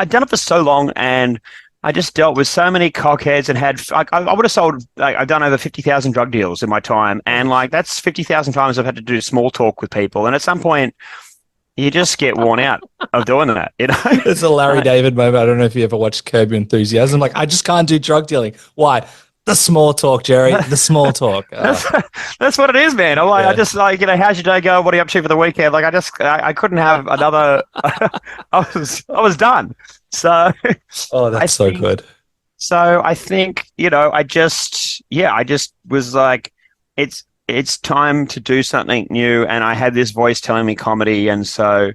done it for so long, and I just dealt with so many cockheads, and I would have sold, I've done over 50,000 drug deals in my time. And like, that's 50,000 times I've had to do small talk with people. And at some point you just get worn out of doing that. It's a Larry David moment. I don't know if you ever watched Curb Your Enthusiasm. Like, I just can't do drug dealing. Why? The small talk, Jerry. The small talk. That's what it is, man. I'm like, I just like, how's your day go? What are you up to for the weekend? Like, I couldn't have another. I was done. So. Oh, that's so good. So I think, I just was like, it's time to do something new. And I had this voice telling me comedy. And so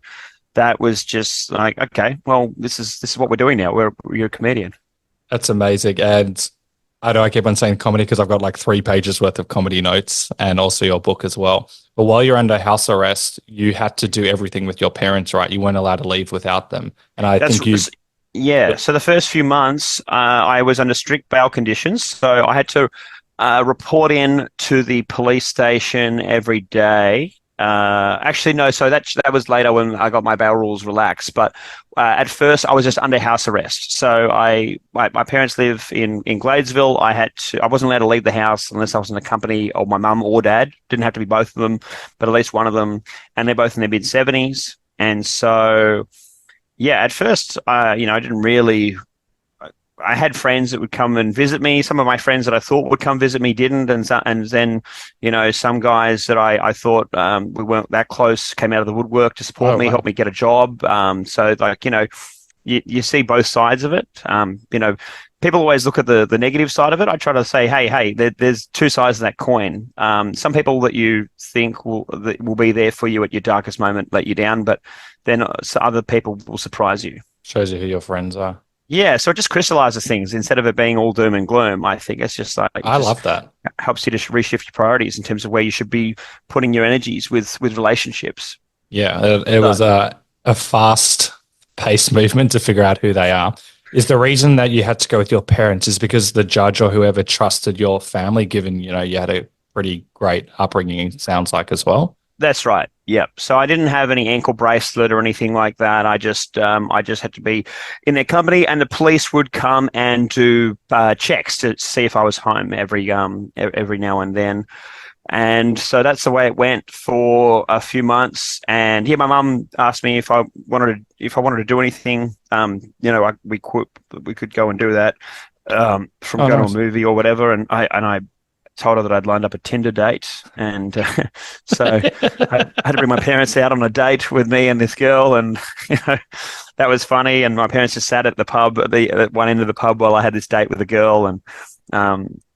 that was just like, okay, well, this is what we're doing now. You're a comedian. That's amazing. And I know I keep on saying comedy because I've got like 3 pages worth of comedy notes, and also your book as well. But while you're under house arrest, you had to do everything with your parents, right? You weren't allowed to leave without them. And So the first few months, I was under strict bail conditions. So I had to report in to the police station every day. Actually, no. So that was later when I got my bail rules relaxed. But at first, I was just under house arrest. So my parents live in Gladesville. I wasn't allowed to leave the house unless I was in the company of my mum or dad. Didn't have to be both of them, but at least one of them. And they're both in their mid-70s. And so, at first, I didn't really. I had friends that would come and visit me. Some of my friends that I thought would come visit me didn't. And then, some guys that I thought we weren't that close came out of the woodwork to support me, help me get a job. So like, you see both sides of it. People always look at the negative side of it. I try to say, hey, there's 2 sides of that coin. Some people that you think will be there for you at your darkest moment let you down, but then other people will surprise you. Shows you who your friends are. Yeah, so it just crystallizes things instead of it being all doom and gloom. I think it's just like love that. Helps you to reshift your priorities in terms of where you should be putting your energies with relationships. Yeah, it was a fast-paced movement to figure out who they are. Is the reason that you had to go with your parents is because the judge or whoever trusted your family, given you had a pretty great upbringing, it sounds like as well? That's right. Yep. So I didn't have any ankle bracelet or anything like that. I just had to be in their company, and the police would come and do checks to see if I was home every now and then. And so that's the way it went for a few months. And yeah, my mum asked me if I wanted to do anything. We could go and do that from Oh, go to a nice. movie or whatever. And I told her that I'd lined up a Tinder date, and so I had to bring my parents out on a date with me and this girl, and that was funny. And my parents just sat at the pub at one end of the pub while I had this date with the girl, and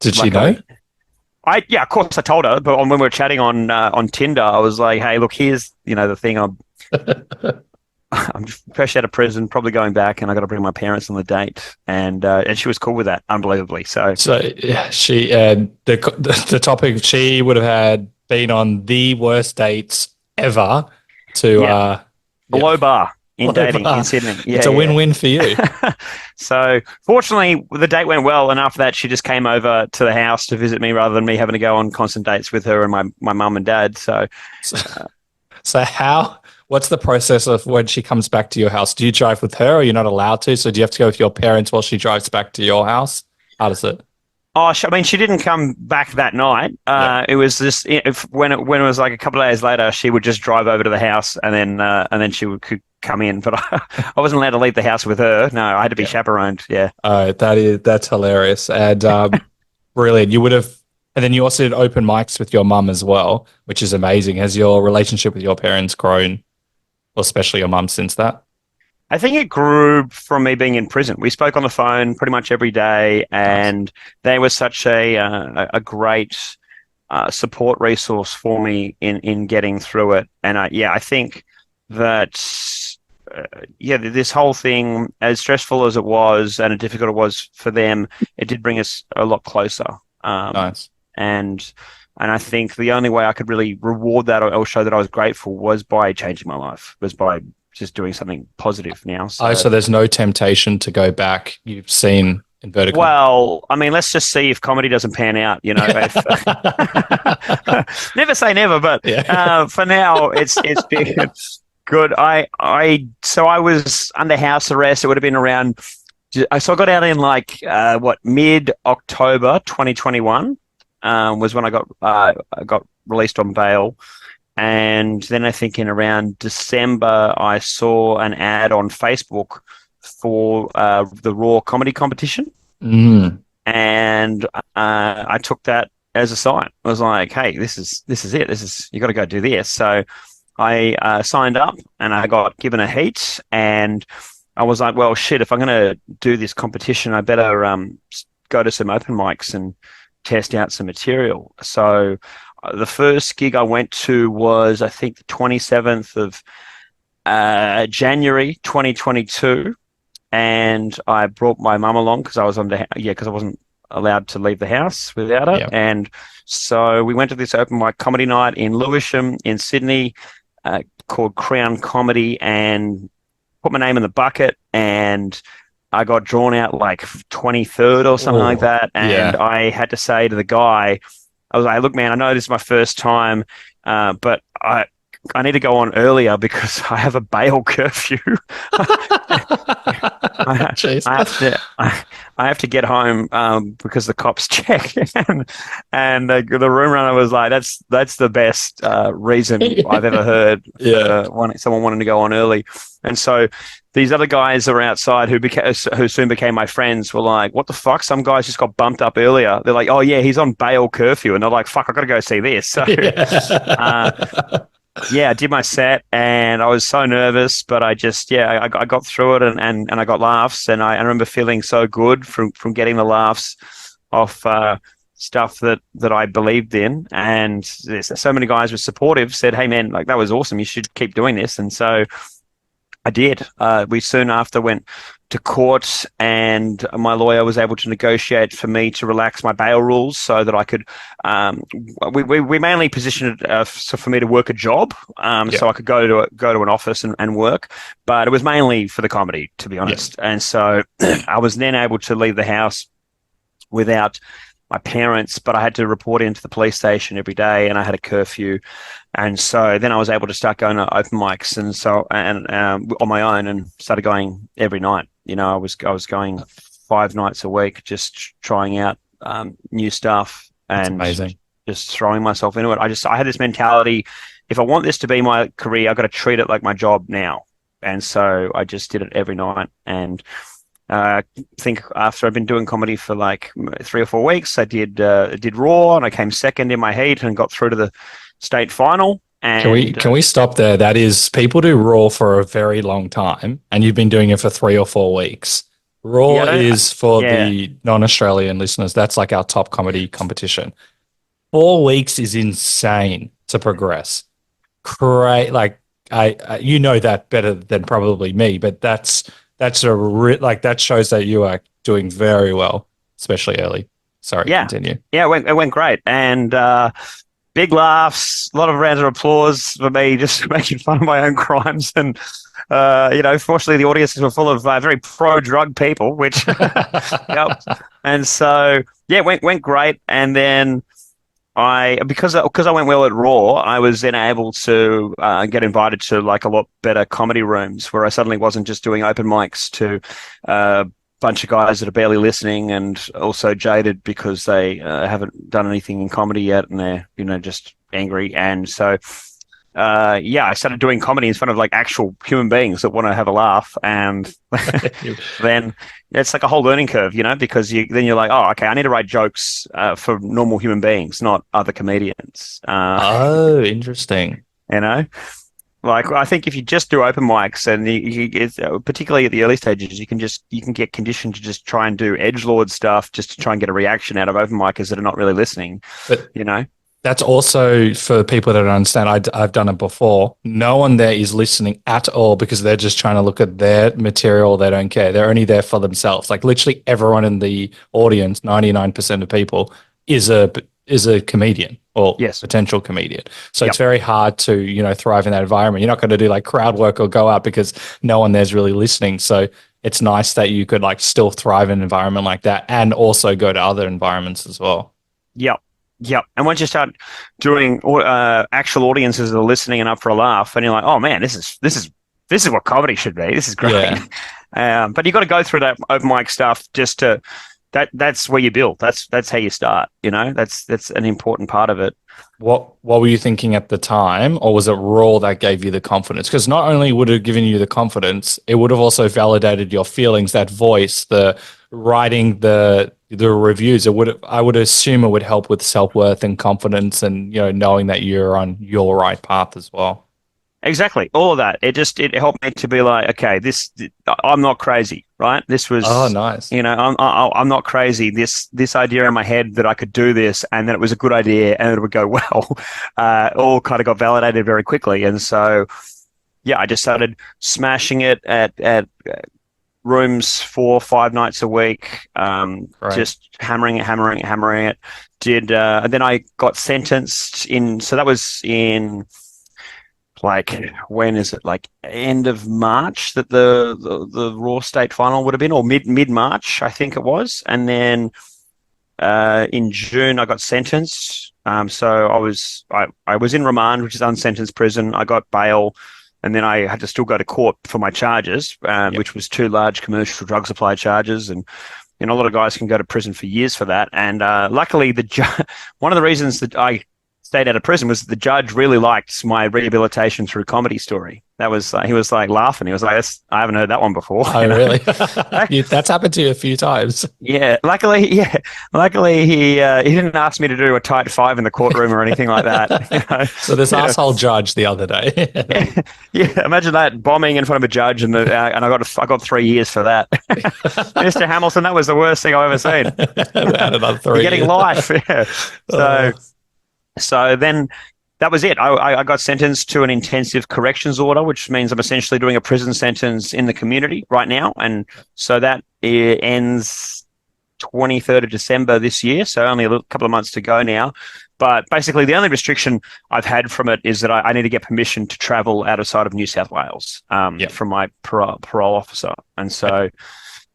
Did she know? yeah, of course I told her, but when we were chatting on Tinder, I was like, hey, look, here's the thing. I'm fresh out of prison, probably going back, and I got to bring my parents on the date, and she was cool with that, unbelievably. So Yeah, she the topic, she would have had been on the worst dates ever to yeah, a low bar in Low dating bar. in Sydney. Yeah, It's a yeah. win-win for you. So fortunately, the date went well, and after that, she just came over to the house to visit me rather than me having to go on constant dates with her and my mum and dad. So So what's the process of when she comes back to your house? Do you drive with her, or you're not allowed to? So do you have to go with your parents while she drives back to your house? How does it? oh, I mean, she didn't come back that night. Yeah. It was just when it was like a couple of days later, she would just drive over to the house, and then could come in. But I wasn't allowed to leave the house with her. No, I had to be Yeah. chaperoned. Yeah. That's hilarious. And brilliant. You would have, and then you also did open mics with your mum as well, which is amazing. Has your relationship with your parents grown, or especially your mum, since that? I think it grew from me being in prison. We spoke on the phone pretty much every day, and they were such a great support resource for me in getting through it. And I think that this whole thing, as stressful as it was and as difficult it was for them, it did bring us a lot closer. Nice. And I think the only way I could really reward that or show that I was grateful was by changing my life, was by just doing something positive now. So there's no temptation to go back. You've seen inverted commas. Well, I mean, let's just see if comedy doesn't pan out. If, never say never, but Yeah. for now, it's been good. So I was under house arrest. It would have been around. So I got out in mid-October 2021 was when I got released on bail. And then I think in around December, I saw an ad on Facebook for the Raw comedy competition. Mm. And I took that as a sign. I was like, hey, this is it. You got to go do this. So I signed up, and I got given a heat, and I was like, well, shit, if I'm going to do this competition, I better go to some open mics and test out some material. So the first gig I went to was, I think, the 27th of January 2022, and I brought my mum along because I wasn't allowed to leave the house without her. Yep. And so we went to this open mic comedy night in Lewisham in Sydney called Crown Comedy, and put my name in the bucket, and I got drawn out like 23rd or something like that. And I had to say to the guy, I was like, look, man, I know this is my first time, but I need to go on earlier because I have a bail curfew. I have to get home because the cops check. and the room runner was like, that's the best reason I've ever heard someone wanting to go on early. And so these other guys are outside who soon became my friends were like, what the fuck? Some guys just got bumped up earlier. They're like, oh yeah, he's on bail curfew. And they're like, fuck, I got to go see this. So I did my set, and I was so nervous, but I got through it, and I got laughs, and I remember feeling so good from getting the laughs off stuff that I believed in, and so many guys were supportive, said, hey man, like that was awesome, you should keep doing this. And so I did. We soon after went to court, and my lawyer was able to negotiate for me to relax my bail rules so that I could. We mainly positioned it for me to work a job, so I could go to an office and work. But it was mainly for the comedy, to be honest. And so I was then able to leave the house without my parents, but I had to report into the police station every day, and I had a curfew. And so then I was able to start going to open mics, and so and on my own, and started going every night. I was going 5 nights a week, just trying out new stuff That's and amazing. just throwing myself into it. I had this mentality: if I want this to be my career, I've got to treat it like my job now. And so I just did it every night. And I think after I've been doing comedy for like 3 or 4 weeks, I did Raw, and I came second in my heat and got through to the state final. And Can we stop there? That is, people do Raw for a very long time, and you've been doing it for 3 or 4 weeks. Raw yeah, is for yeah, the non-Australian listeners. That's like our top comedy competition. 4 weeks is insane to progress. Great, like you know that better than probably me, but that shows that you are doing very well, especially early. Sorry, yeah, continue. yeah. It went great, and big laughs, a lot of rounds of applause for me, just making fun of my own crimes. And fortunately, the audiences were full of very pro-drug people, which, yep. And so, yeah, went great. And then because I went well at Raw, I was then able to get invited to like a lot better comedy rooms, where I suddenly wasn't just doing open mics to a bunch of guys that are barely listening and also jaded because they haven't done anything in comedy yet, and they're just angry. And so I started doing comedy in front of like actual human beings that want to have a laugh. And then it's like a whole learning curve, because then you're like, oh, okay, I need to write jokes for normal human beings, not other comedians. Oh, interesting. You know, like I think if you just do open mics, and particularly at the early stages, you can get conditioned to just try and do edgelord stuff just to try and get a reaction out of open micers that are not really listening. But You know. that's also for people that don't understand. I've done it before. No one there is listening at all because they're just trying to look at their material. They don't care. They're only there for themselves. Like literally everyone in the audience, 99% of people is a comedian or Yes. potential comedian. So Yep. it's very hard to, thrive in that environment. You're not going to do like crowd work or go out because no one there's really listening. So it's nice that you could like still thrive in an environment like that and also go to other environments as well. Yep. Yep. And once you start doing actual audiences that are listening and up for a laugh, and you're like, oh man, this is what comedy should be. This is great. Yeah. But you got to go through that open mic stuff just to that's where you build. That's how you start. That's an important part of it. What were you thinking at the time, or was it Raw that gave you the confidence? Because not only would it have given you the confidence, it would have also validated your feelings, that voice, the writing, the reviews. I would assume it would help with self-worth and confidence, and knowing that you're on your right path as well. Exactly. All of that. It helped me to be like, okay, I'm not crazy, right? This was, Oh, nice. I'm not crazy. This idea in my head that I could do this and that it was a good idea and it would go well, all kind of got validated very quickly. And so, yeah, I just started smashing it at rooms 4 or 5 nights a week, just hammering it. And then I got sentenced in. So that was in. Like, when is it? Like end of March that the Raw state final would have been, or mid March, I think it was. And then in June I got sentenced. So I was in remand, which is unsentenced prison. I got bail, and then I had to still go to court for my charges, which was 2 large commercial drug supply charges. And a lot of guys can go to prison for years for that. And luckily, one of the reasons that I stayed out of prison was the judge really liked my rehabilitation through comedy story. That was he was like laughing. He was like, I haven't heard that one before. Oh, really? That's happened to you a few times. Yeah. Luckily, he didn't ask me to do a tight 5 in the courtroom or anything like that. So this asshole judge the other day. Yeah. Imagine that, bombing in front of a judge, and I got 3 years for that. Mr. Hamilton, that was the worst thing I've ever seen. About another 3 You're getting years. life. Yeah. So then that was it. I got sentenced to an intensive corrections order, which means I'm essentially doing a prison sentence in the community right now. And so that ends 23rd of December this year. So only a couple of months to go now. But basically, the only restriction I've had from it is that I need to get permission to travel outside of New South Wales from my parole officer. And so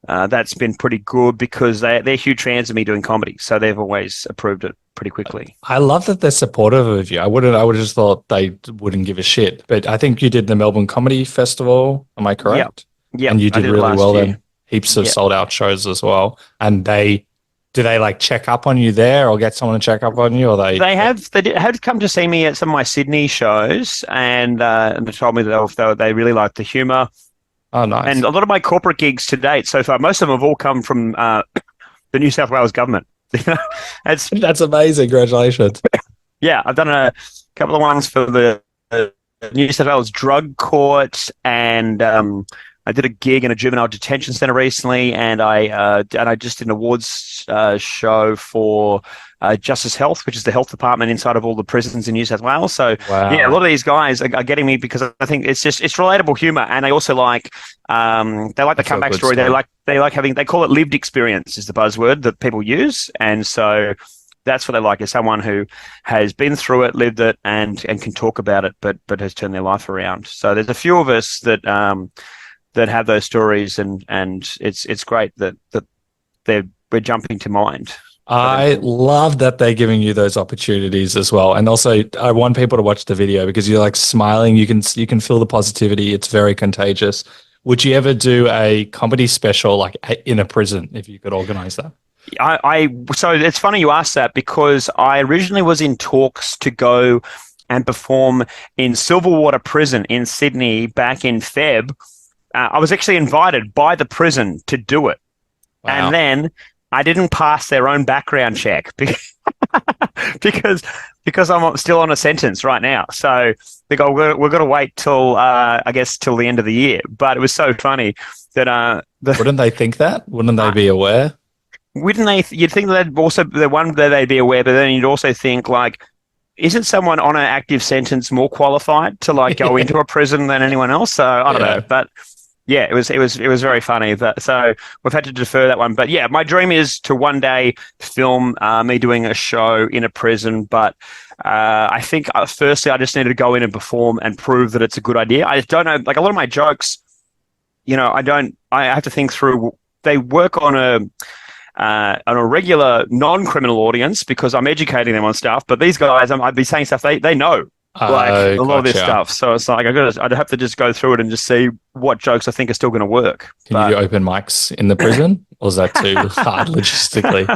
that's been pretty good because they're huge fans of me doing comedy, so they've always approved it pretty quickly. I love that they're supportive of you. I would have just thought they wouldn't give a shit. But I think you did the Melbourne Comedy Festival. Am I Yep, correct? yep. And you I did did it really last well year. then. Heaps of Yep. sold out shows as well. And do they like check up on you there or get someone to check up on you, or They had come to see me at some of my Sydney shows, and they told me that they really liked the humour. Oh, nice. And a lot of my corporate gigs to date so far, most of them have all come from the New South Wales government. That's amazing. Congratulations. Yeah, I've done a couple of ones for the New South Wales Drug Court, and I did a gig in a juvenile detention centre recently, and I just did an awards show for Justice Health, which is the health department inside of all the prisons in New South Wales. So Wow. yeah, a lot of these guys are getting me because I think it's relatable humour, and they also like the comeback story. They call it lived experience is the buzzword that people use, and so that's what they like, is someone who has been through it, lived it, and can talk about it, but has turned their life around. So there's a few of us that have those stories, and it's great that we're jumping to mind. I love that they're giving you those opportunities as well. And also I want people to watch the video because you're like smiling. You can feel the positivity. It's very contagious. Would you ever do a comedy special like in a prison if you could organize that? So it's funny you asked that, because I originally was in talks to go and perform in Silverwater Prison in Sydney back in Feb. I was actually invited by the prison to do it. Wow. And then I didn't pass their own background check because I'm still on a sentence right now. So they go, we're going to wait till, I guess, till the end of the year. But it was so funny that Wouldn't they think that? Wouldn't they be aware? Wouldn't they? You'd think that also the one that they'd be aware, but then you'd also think like, isn't someone on an active sentence more qualified to like go into a prison than anyone else? So I don't know, but yeah, it was very funny. So we've had to defer that one, but yeah, my dream is to one day film me doing a show in a prison. But I think firstly, I just need to go in and perform and prove that it's a good idea. I just don't know, like a lot of my jokes, I have to think through. They work on a regular non-criminal audience because I'm educating them on stuff. But these guys, I'd be saying stuff they know, like a lot of this stuff. So it's like I'd have to just go through it and just see what jokes I think are still going to work. Can you do open mics in the prison, or is that too hard logistically?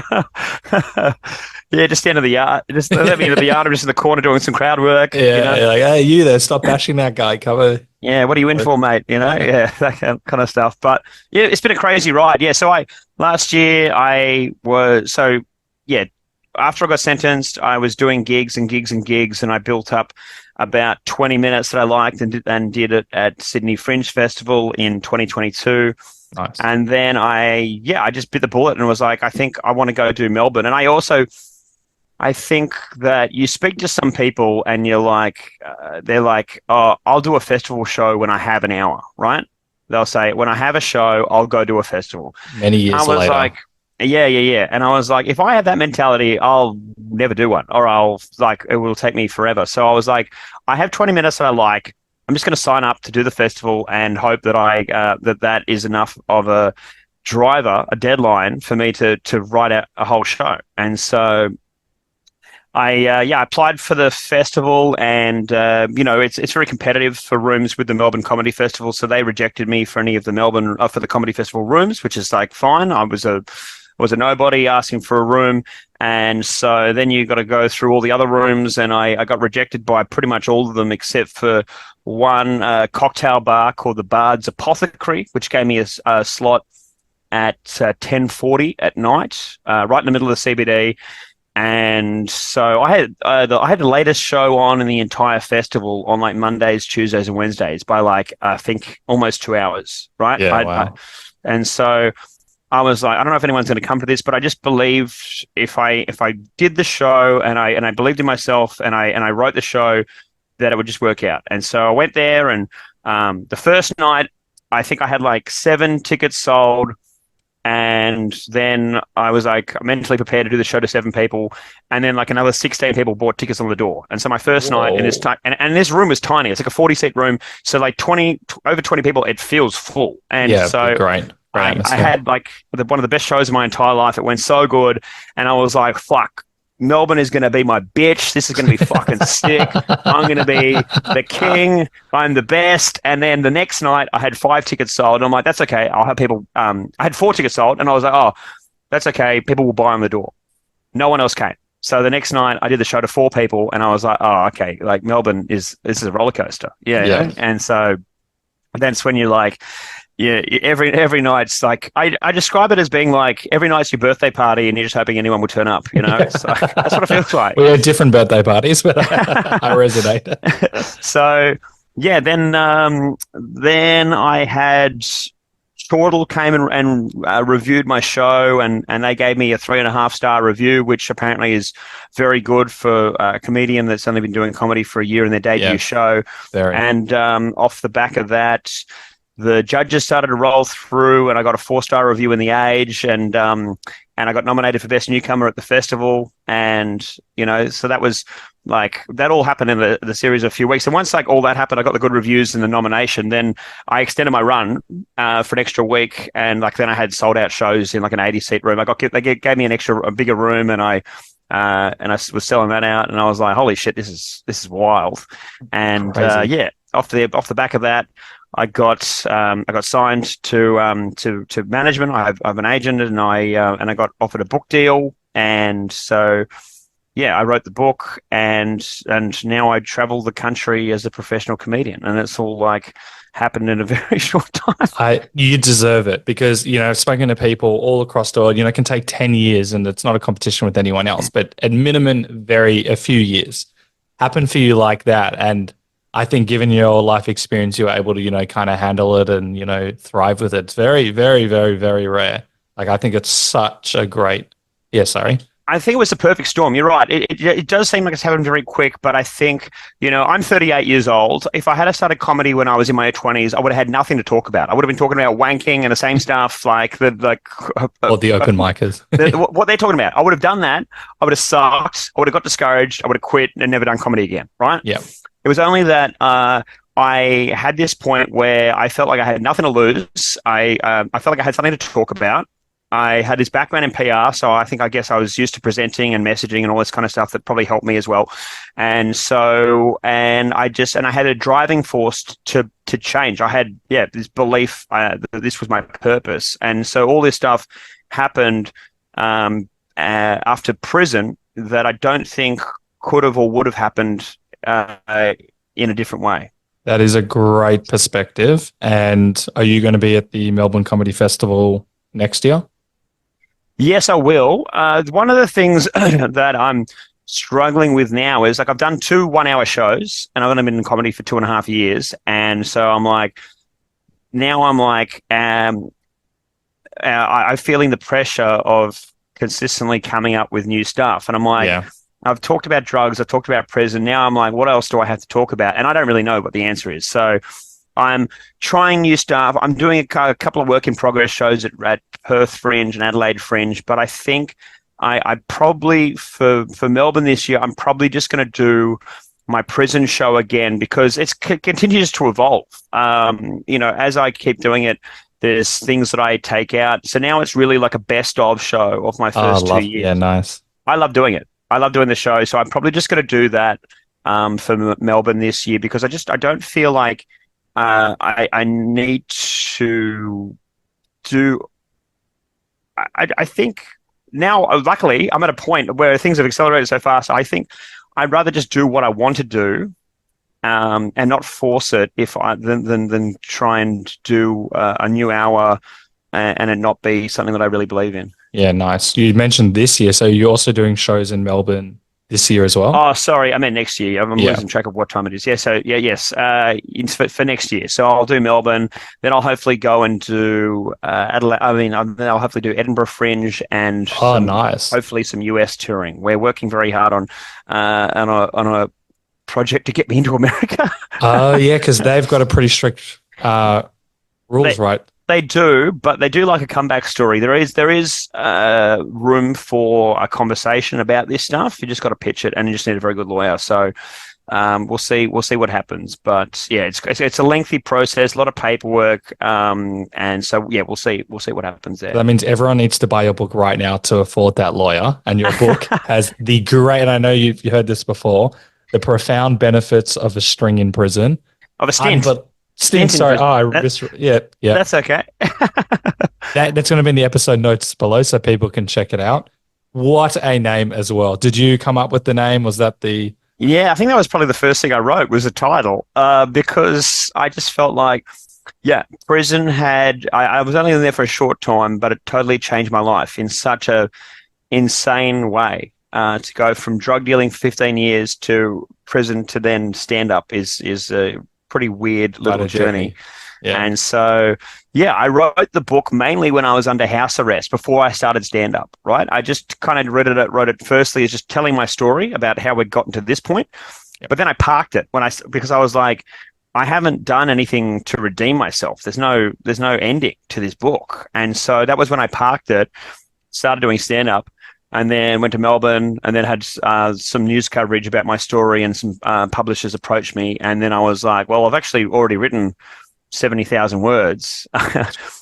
Yeah, just stand in the yard. Just let me into the yard. I'm just in the corner doing some crowd work. Yeah, you're like, hey, you there? Stop bashing that guy. Come on. Yeah, what are you in for, mate? Yeah, that kind of stuff. But yeah, it's been a crazy ride. Yeah, so last year after I got sentenced, I was doing gigs and gigs and gigs, and I built up about 20 minutes that I liked and did it at Sydney Fringe Festival in 2022. Nice. And then I just bit the bullet and was like, I think I want to go do Melbourne. And I think that you speak to some people and you're like, they're like, oh, I'll do a festival show when I have an hour, right? They'll say, when I have a show, I'll go do a festival. Many years later. I was like, yeah. And I was like, if I have that mentality, I'll never do one, or it will take me forever. So I was like, I have 20 minutes that I like. I'm just going to sign up to do the festival and hope that that is enough of a deadline for me to write out a whole show. And so I applied for the festival, and it's very competitive for rooms with the Melbourne Comedy Festival. So they rejected me for any of the Melbourne for the Comedy Festival rooms, which is like fine. I was a nobody asking for a room, and so then you got to go through all the other rooms, and I got rejected by pretty much all of them except for one cocktail bar called the Bard's Apothecary, which gave me a slot at 10:40 at night, right in the middle of the CBD. And so I had the latest show on in the entire festival on like Mondays, Tuesdays, and Wednesdays by like I think almost 2 hours, right? Yeah, wow. And so I was like, I don't know if anyone's going to come to this, but I just believed if I did the show and I believed in myself and I wrote the show, that it would just work out. And so I went there, and the first night I think I had like 7 tickets sold. And then I was like mentally prepared to do the show to 7 people, and then like another 16 people bought tickets on the door. And so my first night in this and this room was tiny. It's like a 40-seat room, so like over 20 people. It feels full. And yeah, so great. Great I atmosphere. had like one of the best shows of my entire life. It went so good. And I was like, fuck, Melbourne is going to be my bitch. This is going to be fucking sick. I'm going to be the king. I'm the best. And then the next night, I had 5 tickets sold. And I'm like, that's okay. I'll have people. I had 4 tickets sold, and I was like, oh, that's okay. People will buy on the door. No one else came. So the next night, I did the show to 4 people, and I was like, oh, okay. Like Melbourne this is a roller coaster. Yeah. And so that's when you're like, yeah, every night's like I describe it as being like every night's your birthday party and you're just hoping anyone will turn up, you know? So that's what it feels like. We had different birthday parties, but I resonate. So yeah, then I had Chortle came and reviewed my show, and they gave me a 3.5-star review, which apparently is very good for a comedian that's only been doing comedy for a year in their debut show. And off the back of that, the judges started to roll through, and I got a 4-star review in The Age, and I got nominated for Best Newcomer at the festival. And, you know, so that was like, that all happened in the series of a few weeks. And once like all that happened, I got the good reviews and the nomination. Then I extended my run for an extra week. And like, then I had sold out shows in like an 80-seat room. They gave me a bigger room, and I was selling that out, and I was like, holy shit, this is wild. And off the back of that, I got signed to management. I have an agent, and I got offered a book deal, and so I wrote the book, and now I travel the country as a professional comedian, and it's all like happened in a very short time. You deserve it, because, you know, I've spoken to people all across the world. You know, it can take 10 years, and it's not a competition with anyone else, but at minimum, a few years happen for you like that. And I think given your life experience, you're able to, you know, kind of handle it and, you know, thrive with it. It's very, very, very, very rare. Like, I think it's such a great, sorry. I think it was the perfect storm. You're right. It does seem like it's happened very quick, but I think, you know, I'm 38 years old. If I had started comedy when I was in my 20s, I would have had nothing to talk about. I would have been talking about wanking and the same stuff, like or the open micers. What they're talking about. I would have done that. I would have sucked. I would have got discouraged. I would have quit and never done comedy again. Right? Yeah. It was only that I had this point where I felt like I had nothing to lose. I felt like I had something to talk about. I had this background in PR, so I guess I was used to presenting and messaging and all this kind of stuff that probably helped me as well. And so, and I had a driving force to change. I had, this belief that this was my purpose. And so all this stuff happened after prison that I don't think could have or would have happened in a different way. That is a great perspective. And are you going to be at the Melbourne Comedy Festival next year? Yes, I will. One of the things that I'm struggling with now is, like, I've done 2 one-hour shows, and I've only been in comedy for 2.5 years. And so I'm feeling the pressure of consistently coming up with new stuff. And I'm like, I've talked about drugs, I've talked about prison. Now I'm like, what else do I have to talk about? And I don't really know what the answer is. So I'm trying new stuff. I'm doing a couple of work in progress shows at Perth Fringe and Adelaide Fringe. But I think I probably, for Melbourne this year, I'm probably just going to do my prison show again, because it continues to evolve. You know, as I keep doing it, there's things that I take out. So now it's really like a best of show of my first 2 years. Yeah, nice. I love doing it. I love doing the show. So I'm probably just going to do that for Melbourne this year, because I don't feel like I need to do. I think now, luckily, I'm at a point where things have accelerated so fast. I think I'd rather just do what I want to do, and not force it than try and do a new hour and it not be something that I really believe in. Yeah, nice. You mentioned this year, so you're also doing shows in Melbourne this year as well? Oh, sorry, I meant next year. I'm losing track of what time it is. Yeah, so yes, for next year. So I'll do Melbourne, then I'll hopefully go and do Adelaide. Then I'll hopefully do Edinburgh Fringe and nice. Hopefully some US touring. We're working very hard on a project to get me into America. Oh, yeah, because they've got a pretty strict rules, right? They do, but they do like a comeback story. There is room for a conversation about this stuff. You just got to pitch it, and you just need a very good lawyer. So We'll see what happens. But yeah, it's a lengthy process, a lot of paperwork, and so yeah, we'll see what happens there. That means everyone needs to buy your book right now to afford that lawyer. And your book has the great, and I know you've heard this before, the profound benefits of a string in prison. Of a stint. Stint, sorry. Yeah. That's okay. That's going to be in the episode notes below so people can check it out. What a name as well. Did you come up with the name? Was that the... Yeah, I think that was probably the first thing I wrote was a title, because I just felt like, yeah, prison I was only in there for a short time, but it totally changed my life in such a insane way. To go from drug dealing for 15 years to prison to then stand up is a pretty weird little journey. Yeah. And so, yeah, I wrote the book mainly when I was under house arrest before I started stand up, right? I just kind of wrote it firstly as just telling my story about how we'd gotten to this point. Yep. But then I parked it because I was like, I haven't done anything to redeem myself. There's no ending to this book. And so that was when I parked it, started doing stand up, and then went to Melbourne, and then had some news coverage about my story, and some publishers approached me. And then I was like, well, I've actually already written 70,000 words.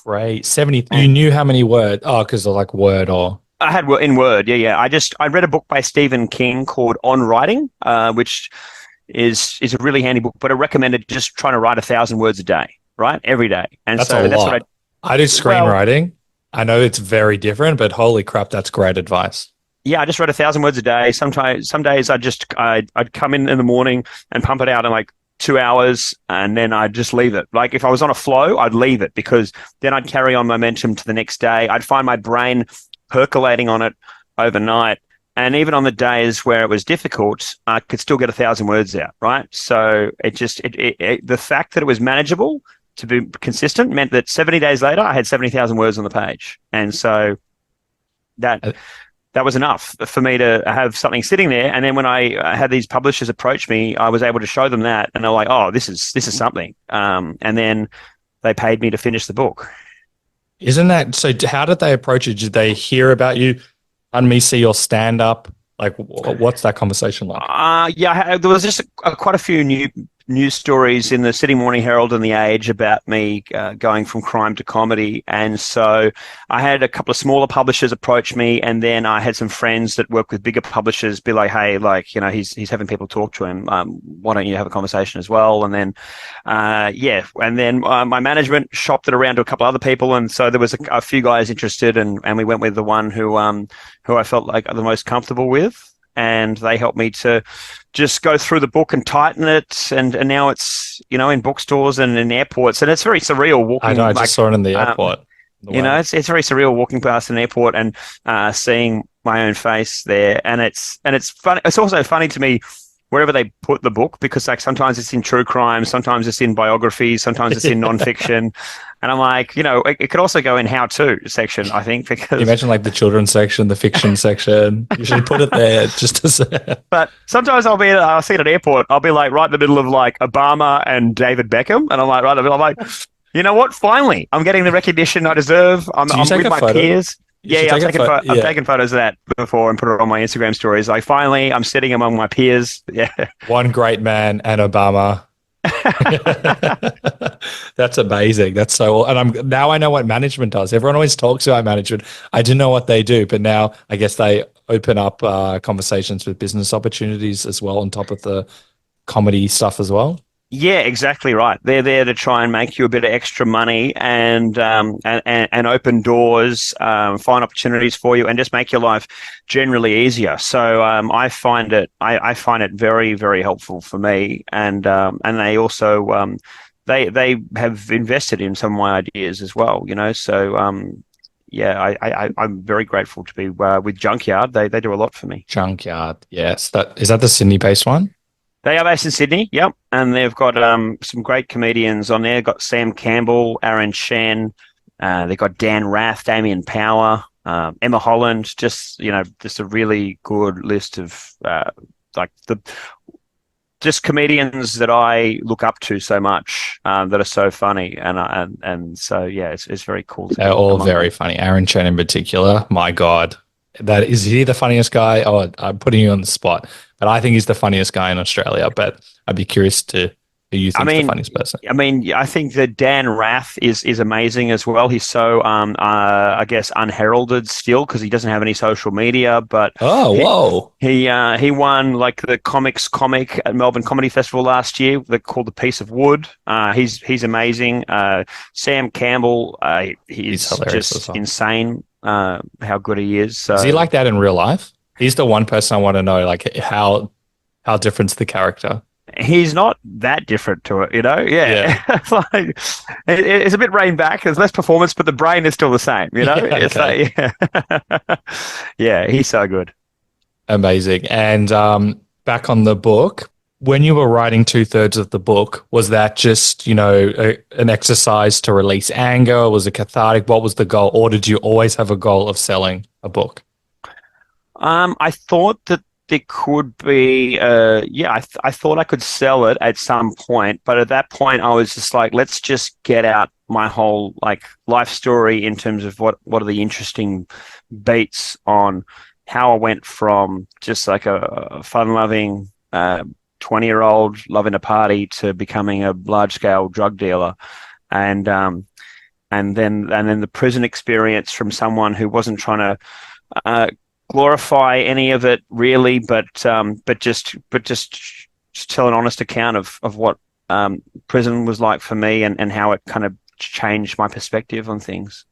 Right. 70. You knew how many words? Oh, because they're like Word or... I had in Word. Yeah. I read a book by Stephen King called On Writing, which is a really handy book, but I recommended just trying to write 1,000 words a day, right? Every day. And that's so that's lot. What I do screenwriting. I know it's very different, but holy crap, that's great advice. Yeah, I just wrote 1,000 words a day. Some days I'd come in the morning and pump it out in like 2 hours, and then I'd just leave it. Like if I was on a flow, I'd leave it, because then I'd carry on momentum to the next day. I'd find my brain percolating on it overnight. And even on the days where it was difficult, I could still get 1,000 words out, right? So the fact that it was manageable to be consistent meant that 70 days later, I had 70,000 words on the page. And so that was enough for me to have something sitting there. And then when I had these publishers approach me, I was able to show them that, and they're like, "Oh, this is something." And then they paid me to finish the book. Isn't that so? How did they approach you? Did they hear about you and me see your stand up? Like, what's that conversation like? Yeah, there was just quite a few news stories in the Sydney Morning Herald and the Age about me going from crime to comedy. And so I had a couple of smaller publishers approach me, and then I had some friends that work with bigger publishers be like, "Hey, like, you know, he's having people talk to him. Why don't you have a conversation as well?" And then, and then my management shopped it around to a couple other people, and so there was a few guys interested, and we went with the one who I felt like the most comfortable with. And they helped me to just go through the book and tighten it. And now it's, you know, in bookstores and in airports. And it's very surreal walking. I know, I just saw it in the airport. You know, it's very surreal walking past an airport and seeing my own face there. And it's funny. It's also funny to me wherever they put the book, because like sometimes it's in true crime, sometimes it's in biographies, sometimes it's in nonfiction. And I'm like, you know, it could also go in how-to section, I think, because... You mentioned like the children's section, the fiction section. You should put it there just to say. But sometimes I'll see it at an airport. I'll be like right in the middle of like Obama and David Beckham. And I'm like, right in the middle, I'm like, you know what? Finally, I'm getting the recognition I deserve. I'm with my peers. Yeah, I've taken photos of that before and put it on my Instagram stories. Like, finally, I'm sitting among my peers. Yeah. One great man and Obama. That's amazing. That's so, and now I know what management does. Everyone always talks about management. I didn't know what they do, but now I guess they open up conversations with business opportunities as well, on top of the comedy stuff as well. Yeah, exactly right. They're there to try and make you a bit of extra money and open doors, find opportunities for you, and just make your life generally easier. So I find it very, very helpful for me, and they also they have invested in some of my ideas as well. You know, so I'm very grateful to be with Junkyard. They do a lot for me. Junkyard, yes. Is that the Sydney-based one? They are based in Sydney, yep. And they've got some great comedians on there. They've got Sam Campbell, Aaron Shen. They've got Dan Rath, Damien Power, Emma Holland. Just a really good list of just comedians that I look up to so much, that are so funny. And so, yeah, it's very cool. They're all very funny. Aaron Chen in particular, my God. That is he the funniest guy? Oh, I'm putting you on the spot, but I think he's the funniest guy in Australia. But I'd be curious to who you I think's the mean, funniest person. I think that Dan Rath is amazing as well. He's so I guess unheralded still because he doesn't have any social media, but Oh, he whoa. he won like the comics comic at Melbourne Comedy Festival last year. They're called The Piece of Wood. He's amazing. Sam Campbell, He's he's hilarious as just well. insane. How good he is. Is he So like that in real life? He's the one person I want to know, like how different's the character? he's not that different to it, you know? Yeah. Yeah. It's like it's a bit reined back. There's less performance, but the brain is still the same, you know? Yeah. It's Okay. like, yeah. Yeah, he's so good. Amazing. And back on the book, when you were writing two-thirds of the book, was that just, an exercise to release anger? Was it cathartic? What was the goal? Or did you always have a goal of selling a book? I thought that there could be, I thought I could sell it at some point, but at that point I was just like, let's just get out my whole like life story in terms of what are the interesting beats on how I went from just like a fun-loving 20-year-old loving a party to becoming a large-scale drug dealer, and and then the prison experience from someone who wasn't trying to glorify any of it really, but just tell an honest account of what prison was like for me, and how it kind of changed my perspective on things.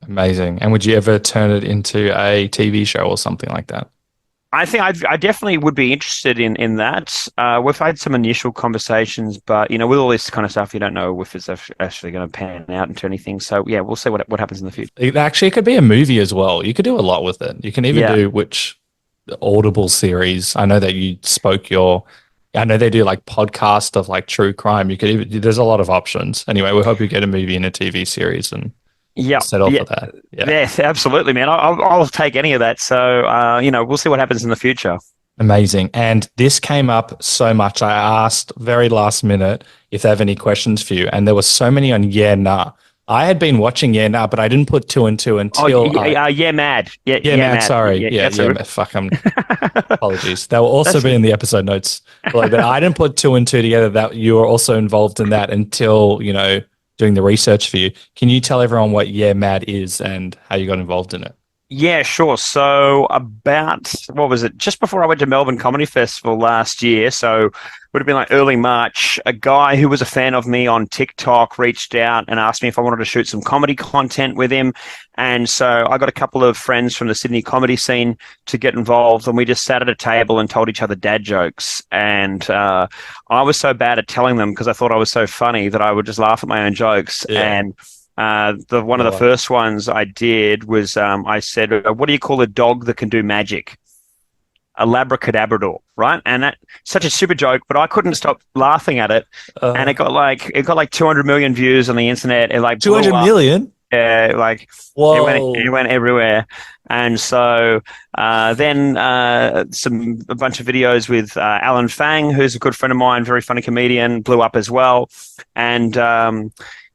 Amazing. And would you ever turn it into a TV show or something like that? I think I definitely would be interested in that. We've had some initial conversations, but with all this kind of stuff, you don't know if it's actually going to pan out into anything. So yeah, we'll see what happens in the future. It could be a movie as well. You could do a lot with it. You can even Yeah, do which Audible series. I know that you spoke I know they do like podcast of like true crime. You could even, there's a lot of options. Anyway, we hope you get a movie and a TV series and yeah, settle yeah, for that. Yeah. yes, absolutely, man. I'll take any of that. So we'll see what happens in the future. Amazing. And this came up so much. I asked very last minute if they have any questions for you. And there were so many on Yeah Nah. I had been watching Yeah Nah, but I didn't put two and two Oh, until yeah, mad. Yeah, Yeah yeah, Mad, mad. sorry. Yeah, Yeah, that's Yeah a Mad. Fuck, apologies. They will also that's be in the episode notes below, but I didn't put two and two together that you were also involved in that until, doing the research for you. Can you tell everyone what Yeah Mad is and how you got involved in it? Yeah, sure. So about, what was it? Just before I went to Melbourne Comedy Festival last year, so would have been like early March, a guy who was a fan of me on TikTok reached out and asked me if I wanted to shoot some comedy content with him. And so I got a couple of friends from the Sydney comedy scene to get involved, and we just sat at a table and told each other dad jokes. And I was so bad at telling them because I thought I was so funny that I would just laugh at my own jokes. Yeah. And the one of the Love it. first ones I did was I said, "What do you call a dog that can do magic?" A labracadabrador, right? And that's such a super joke, but I couldn't stop laughing at it, and Uh, it got like 200 million views on the internet. It like blew 200 up. million? Like it Whoa. went everywhere, and so then a bunch of videos with Alan Fang, who's a good friend of mine, very funny comedian, blew up as well, and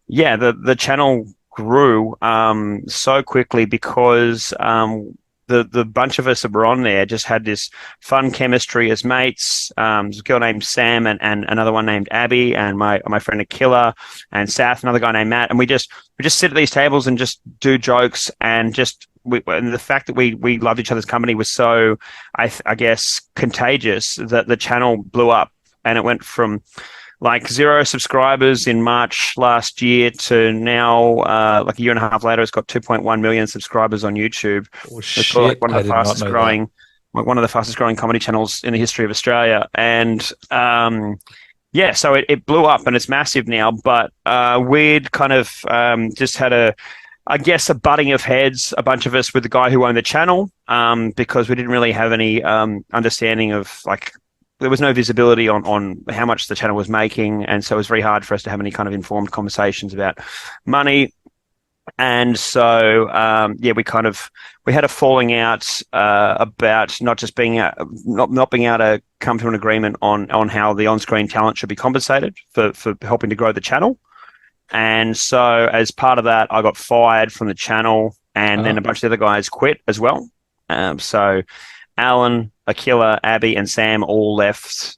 yeah, the channel grew so quickly because the bunch of us that were on there just had this fun chemistry as mates. There's a girl named Sam and another one named Abby, and my friend Akila and Seth, another guy named Matt, and we just sit at these tables and just do jokes, and and the fact that we loved each other's company was so I guess contagious that the channel blew up, and it went from like 0 subscribers in March last year to now, like a year and a half later, it's got 2.1 million subscribers on YouTube. Oh, It's got like shit. I did not know that. one of the fastest growing comedy channels in the history of Australia. And yeah, so it blew up and it's massive now. But we'd kind of just had I guess, a butting of heads, a bunch of us with the guy who owned the channel, because we didn't really have any understanding of like, there was no visibility on how much the channel was making, and so it was very hard for us to have any kind of informed conversations about money. And so yeah, we had a falling out about not just being not being able to come to an agreement on how the on-screen talent should be compensated for helping to grow the channel. And so as part of that, I got fired from the channel, and then a bunch of the other guys quit as well. So Alan, Akila, Abby, and Sam all left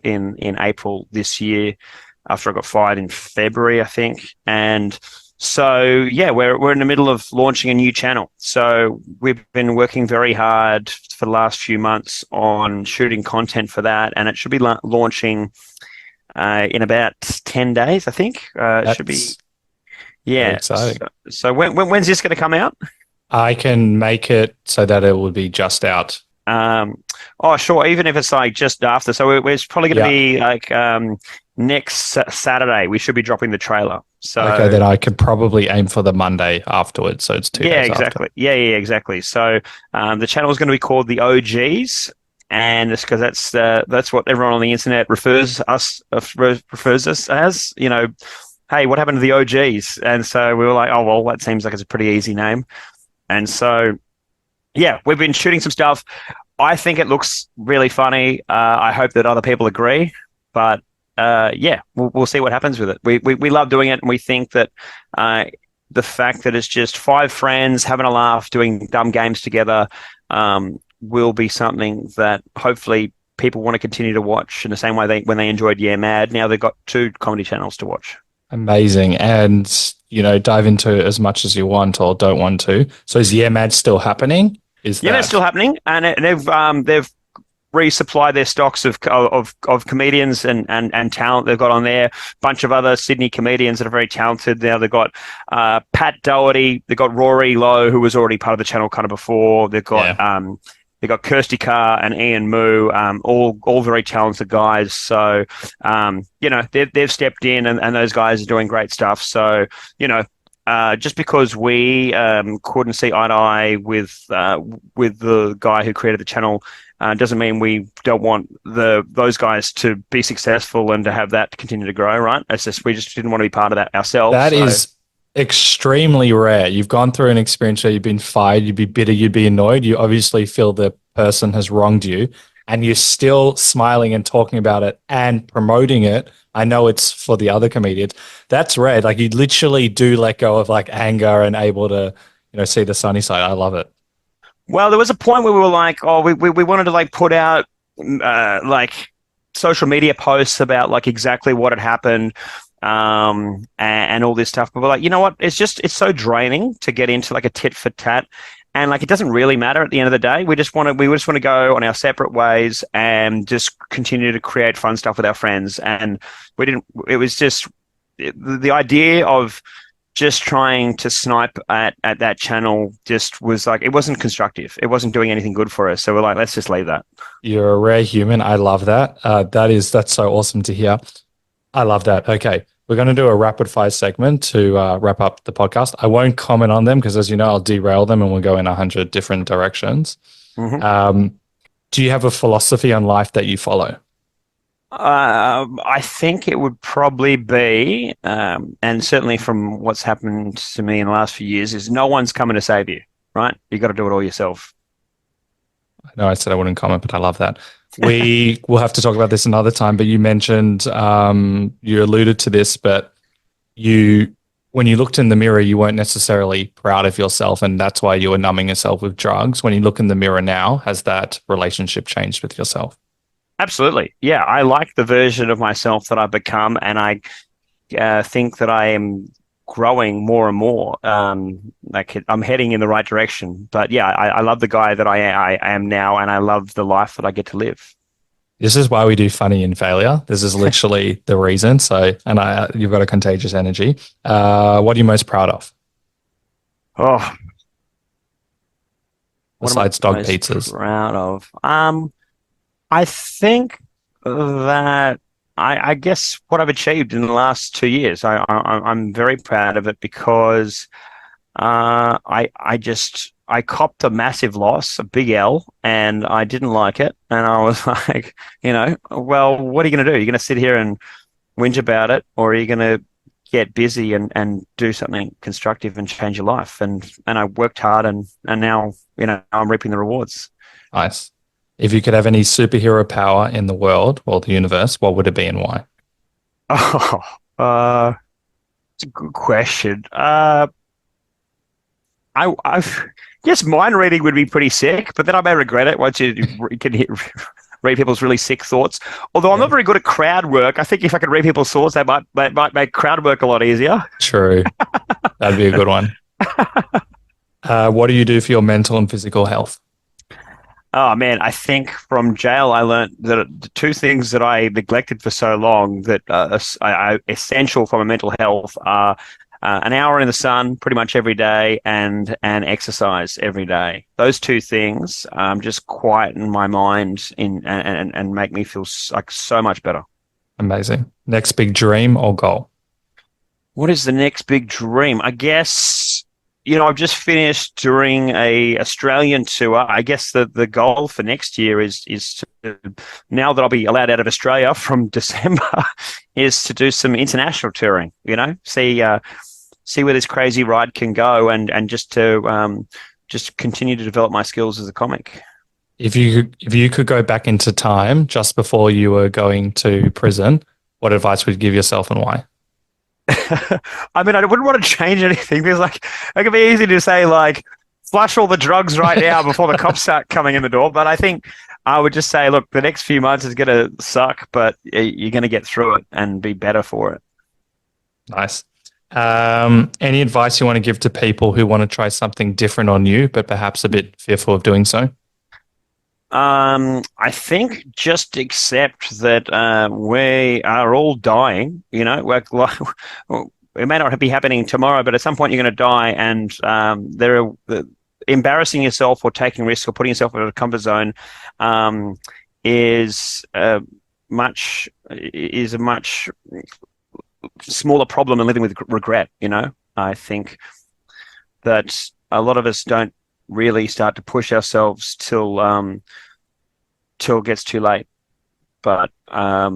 in April this year after I got fired in February, I think. And so, yeah, we're in the middle of launching a new channel. So we've been working very hard for the last few months on shooting content for that, and it should be launching in about 10 days, I think. It should be, That's very yeah. exciting. So when's this going to come out? I can make it so that it will be just out. Oh, sure. Even if it's like just after. So we're probably going to Yeah. be like next Saturday. We should be dropping the trailer. So Okay, then I could probably aim for the Monday afterwards. So it's 2 yeah, days exactly. after. Yeah, exactly. So the channel is going to be called the OGs, and it's because that's what everyone on the internet refers us as. You know, hey, what happened to the OGs? And so we were like, oh well, that seems like it's a pretty easy name. And so yeah, we've been shooting some stuff. I think it looks really funny. I hope that other people agree, but yeah, we'll see what happens with it. We love doing it, and we think that the fact that it's just five friends having a laugh, doing dumb games together, will be something that hopefully people want to continue to watch in the same way when they enjoyed Yeah Mad. Now they've got two comedy channels to watch. Amazing. And, dive into it as much as you want or don't want to. So is Yeah Mad still happening? Yeah, that's still happening, and they've resupplied their stocks of comedians and talent they've got on there. A bunch of other Sydney comedians that are very talented. Now they've got Pat Doherty, they've got Rory Lowe, who was already part of the channel kind of before. They've got they've got Kirsty Carr and Ian Moo, all very talented guys. So they've stepped in, and those guys are doing great stuff. So just because we couldn't see eye to eye with the guy who created the channel doesn't mean we don't want those guys to be successful and to have that continue to grow, right? It's just we just didn't want to be part of that ourselves. That is extremely rare. You've gone through an experience where you've been fired, you'd be bitter, you'd be annoyed. You obviously feel the person has wronged you, and you're still smiling and talking about it and promoting it. I know it's for the other comedians. That's rare. Like you literally do let go of like anger and able to, see the sunny side. I love it. Well, there was a point where we were like, oh, we wanted to like put out like social media posts about like exactly what had happened and all this stuff. But we're like, you know what? It's so draining to get into like a tit for tat. And like, it doesn't really matter at the end of the day. We just want to go on our separate ways and just continue to create fun stuff with our friends. And it was just the idea of just trying to snipe at that channel just was like, it wasn't constructive. It wasn't doing anything good for us. So we're like, let's just leave that. You're a rare human. I love that. That's so awesome to hear. I love that. Okay. We're going to do a rapid fire segment to wrap up the podcast. I won't comment on them because, as you know, I'll derail them and we'll go in 100 different directions. Mm-hmm. Do you have a philosophy on life that you follow? I think it would probably be, and certainly from what's happened to me in the last few years, is no one's coming to save you, right? You got to do it all yourself. I know I said I wouldn't comment, but I love that. We will have to talk about this another time, but you mentioned, you alluded to this, but when you looked in the mirror, you weren't necessarily proud of yourself, and that's why you were numbing yourself with drugs. When you look in the mirror now, has that relationship changed with yourself? Absolutely. Yeah, I like the version of myself that I've become, and I think that I am growing more and more. Like I'm heading in the right direction. But yeah, I love the guy that I am now, and I love the life that I get to live. This is why we do funny in failure. This is literally the reason. So, and you've got a contagious energy. What are you most proud of? Oh, besides dog pizzas? Proud of. I think that I guess what I've achieved in the last 2 years, I'm very proud of it because I copped a massive loss, a big L, and I didn't like it. And I was like, well, what are you going to do? You're going to sit here and whinge about it, or are you going to get busy and do something constructive and change your life? And I worked hard, and now, I'm reaping the rewards. Nice. If you could have any superhero power in the world, well, the universe, what would it be and why? It's a good question. Yes, mind reading would be pretty sick, but then I may regret it once you can read people's really sick thoughts. Although I'm not very good at crowd work. I think if I could read people's thoughts, that might make crowd work a lot easier. True. That'd be a good one. What do you do for your mental and physical health? Oh man, I think from jail I learned that the two things that I neglected for so long that are essential for my mental health are an hour in the sun pretty much every day and exercise every day. Those two things just quieten my mind and make me feel like so much better. Amazing. Next big dream or goal? What is the next big dream? I guess, I've just finished doing a Australian tour. I guess the goal for next year is to, now that I'll be allowed out of Australia from December, is to do some international touring, see where this crazy ride can go and just to just continue to develop my skills as a comic. If you could go back into time just before you were going to prison, what advice would you give yourself and why? I mean, I wouldn't want to change anything because, it could be easy to say, flush all the drugs right now before the cops start coming in the door. But I think I would just say, look, the next few months is going to suck, but you're going to get through it and be better for it. Nice. Any advice you want to give to people who want to try something different on you, but perhaps a bit fearful of doing so? I think just accept that we are all dying. It may not be happening tomorrow, but at some point you're going to die, and embarrassing yourself or taking risks or putting yourself in a comfort zone is a much smaller problem than living with regret. I think that a lot of us don't really start to push ourselves till it gets too late. But I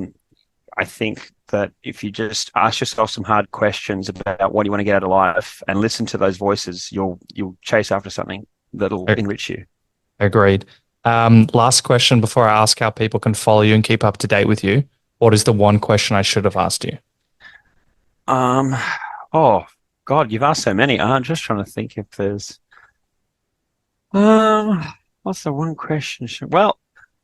think that if you just ask yourself some hard questions about what you want to get out of life and listen to those voices, you'll chase after something that'll enrich you. Agreed. Last question before I ask how people can follow you and keep up to date with you. What is the one question I should have asked you? Oh God, you've asked so many. I'm just trying to think if there's what's the one question? Well,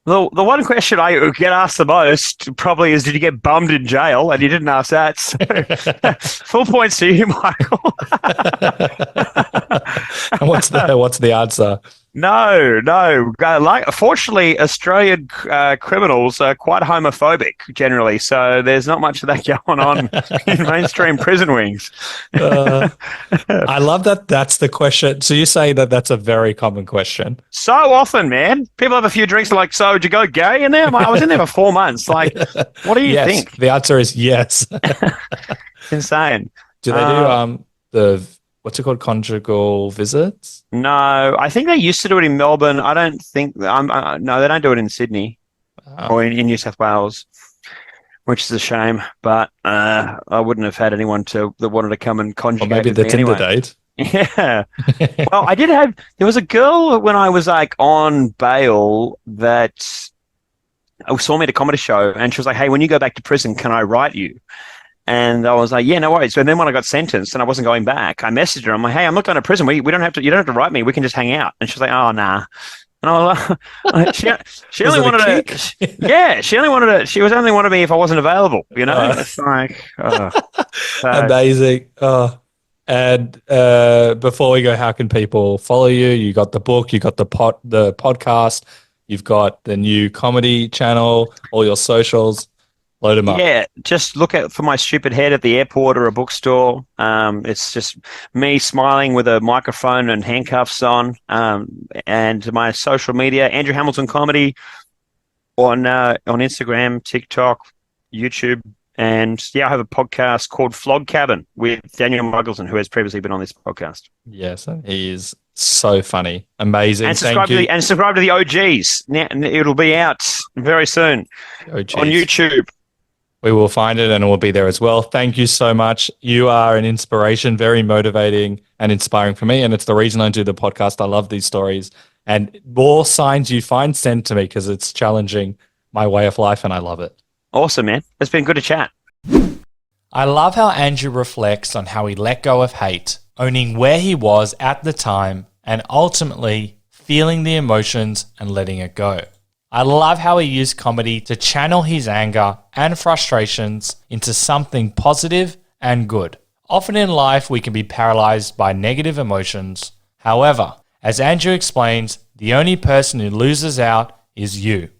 the one question I get asked the most probably is, did you get bummed in jail? And you didn't ask that. So full points to you, Michael. And what's the answer? No. Fortunately, Australian criminals are quite homophobic generally, so there's not much of that going on in mainstream prison wings. I love that. That's the question. So you say that that's a very common question. So often, man, people have a few drinks. They're like, "So, did you go gay in there?" I was in there for 4 months. What do you think? The answer is yes. Insane. Do they do the what's it called, conjugal visits? No, I think they used to do it in Melbourne. I don't think no, they don't do it in Sydney or in New South Wales, which is a shame. But I wouldn't have had anyone that wanted to come and conjugate. Or maybe the Tinder date. Yeah. Well, there was a girl when I was on bail that saw me at a comedy show, and she was like, "Hey, when you go back to prison, can I write you?" And I was like, "Yeah, no worries." So then when I got sentenced and I wasn't going back, I messaged her. I'm like, "Hey, I'm not going to prison. We don't have to. You don't have to write me. We can just hang out." And she was like, "Oh, nah." And I was like, she only wanted to. Yeah, she only wanted me if I wasn't available. It's like amazing. And before we go, how can people follow you? You got the book, you got the podcast, you've got the new comedy channel, all your socials. Load them up. Yeah, just look for my stupid head at the airport or a bookstore. It's just me smiling with a microphone and handcuffs on. And my social media, Andrew Hamilton Comedy, on Instagram, TikTok, YouTube. And yeah, I have a podcast called Flog Cabin with Daniel Muggleton, who has previously been on this podcast. Yes, he is so funny. Amazing. And subscribe to the OGs. Now, it'll be out very soon on YouTube. We will find it and it will be there as well. Thank you so much. You are an inspiration, very motivating and inspiring for me. And it's the reason I do the podcast. I love these stories. And more signs you find, send to me because it's challenging my way of life and I love it. Awesome, man. It's been good to chat. I love how Andrew reflects on how he let go of hate, owning where he was at the time and ultimately feeling the emotions and letting it go. I love how he used comedy to channel his anger and frustrations into something positive and good. Often in life, we can be paralyzed by negative emotions. However, as Andrew explains, the only person who loses out is you.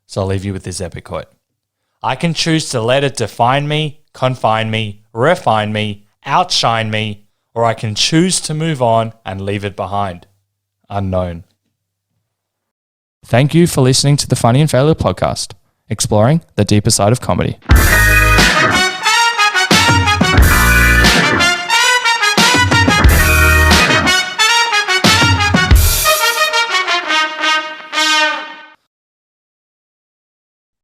So I'll leave you with this epic quote. I can choose to let it define me, confine me, refine me, outshine me, or I can choose to move on and leave it behind. Unknown. Thank you for listening to the Funny and Failure podcast, exploring the deeper side of comedy.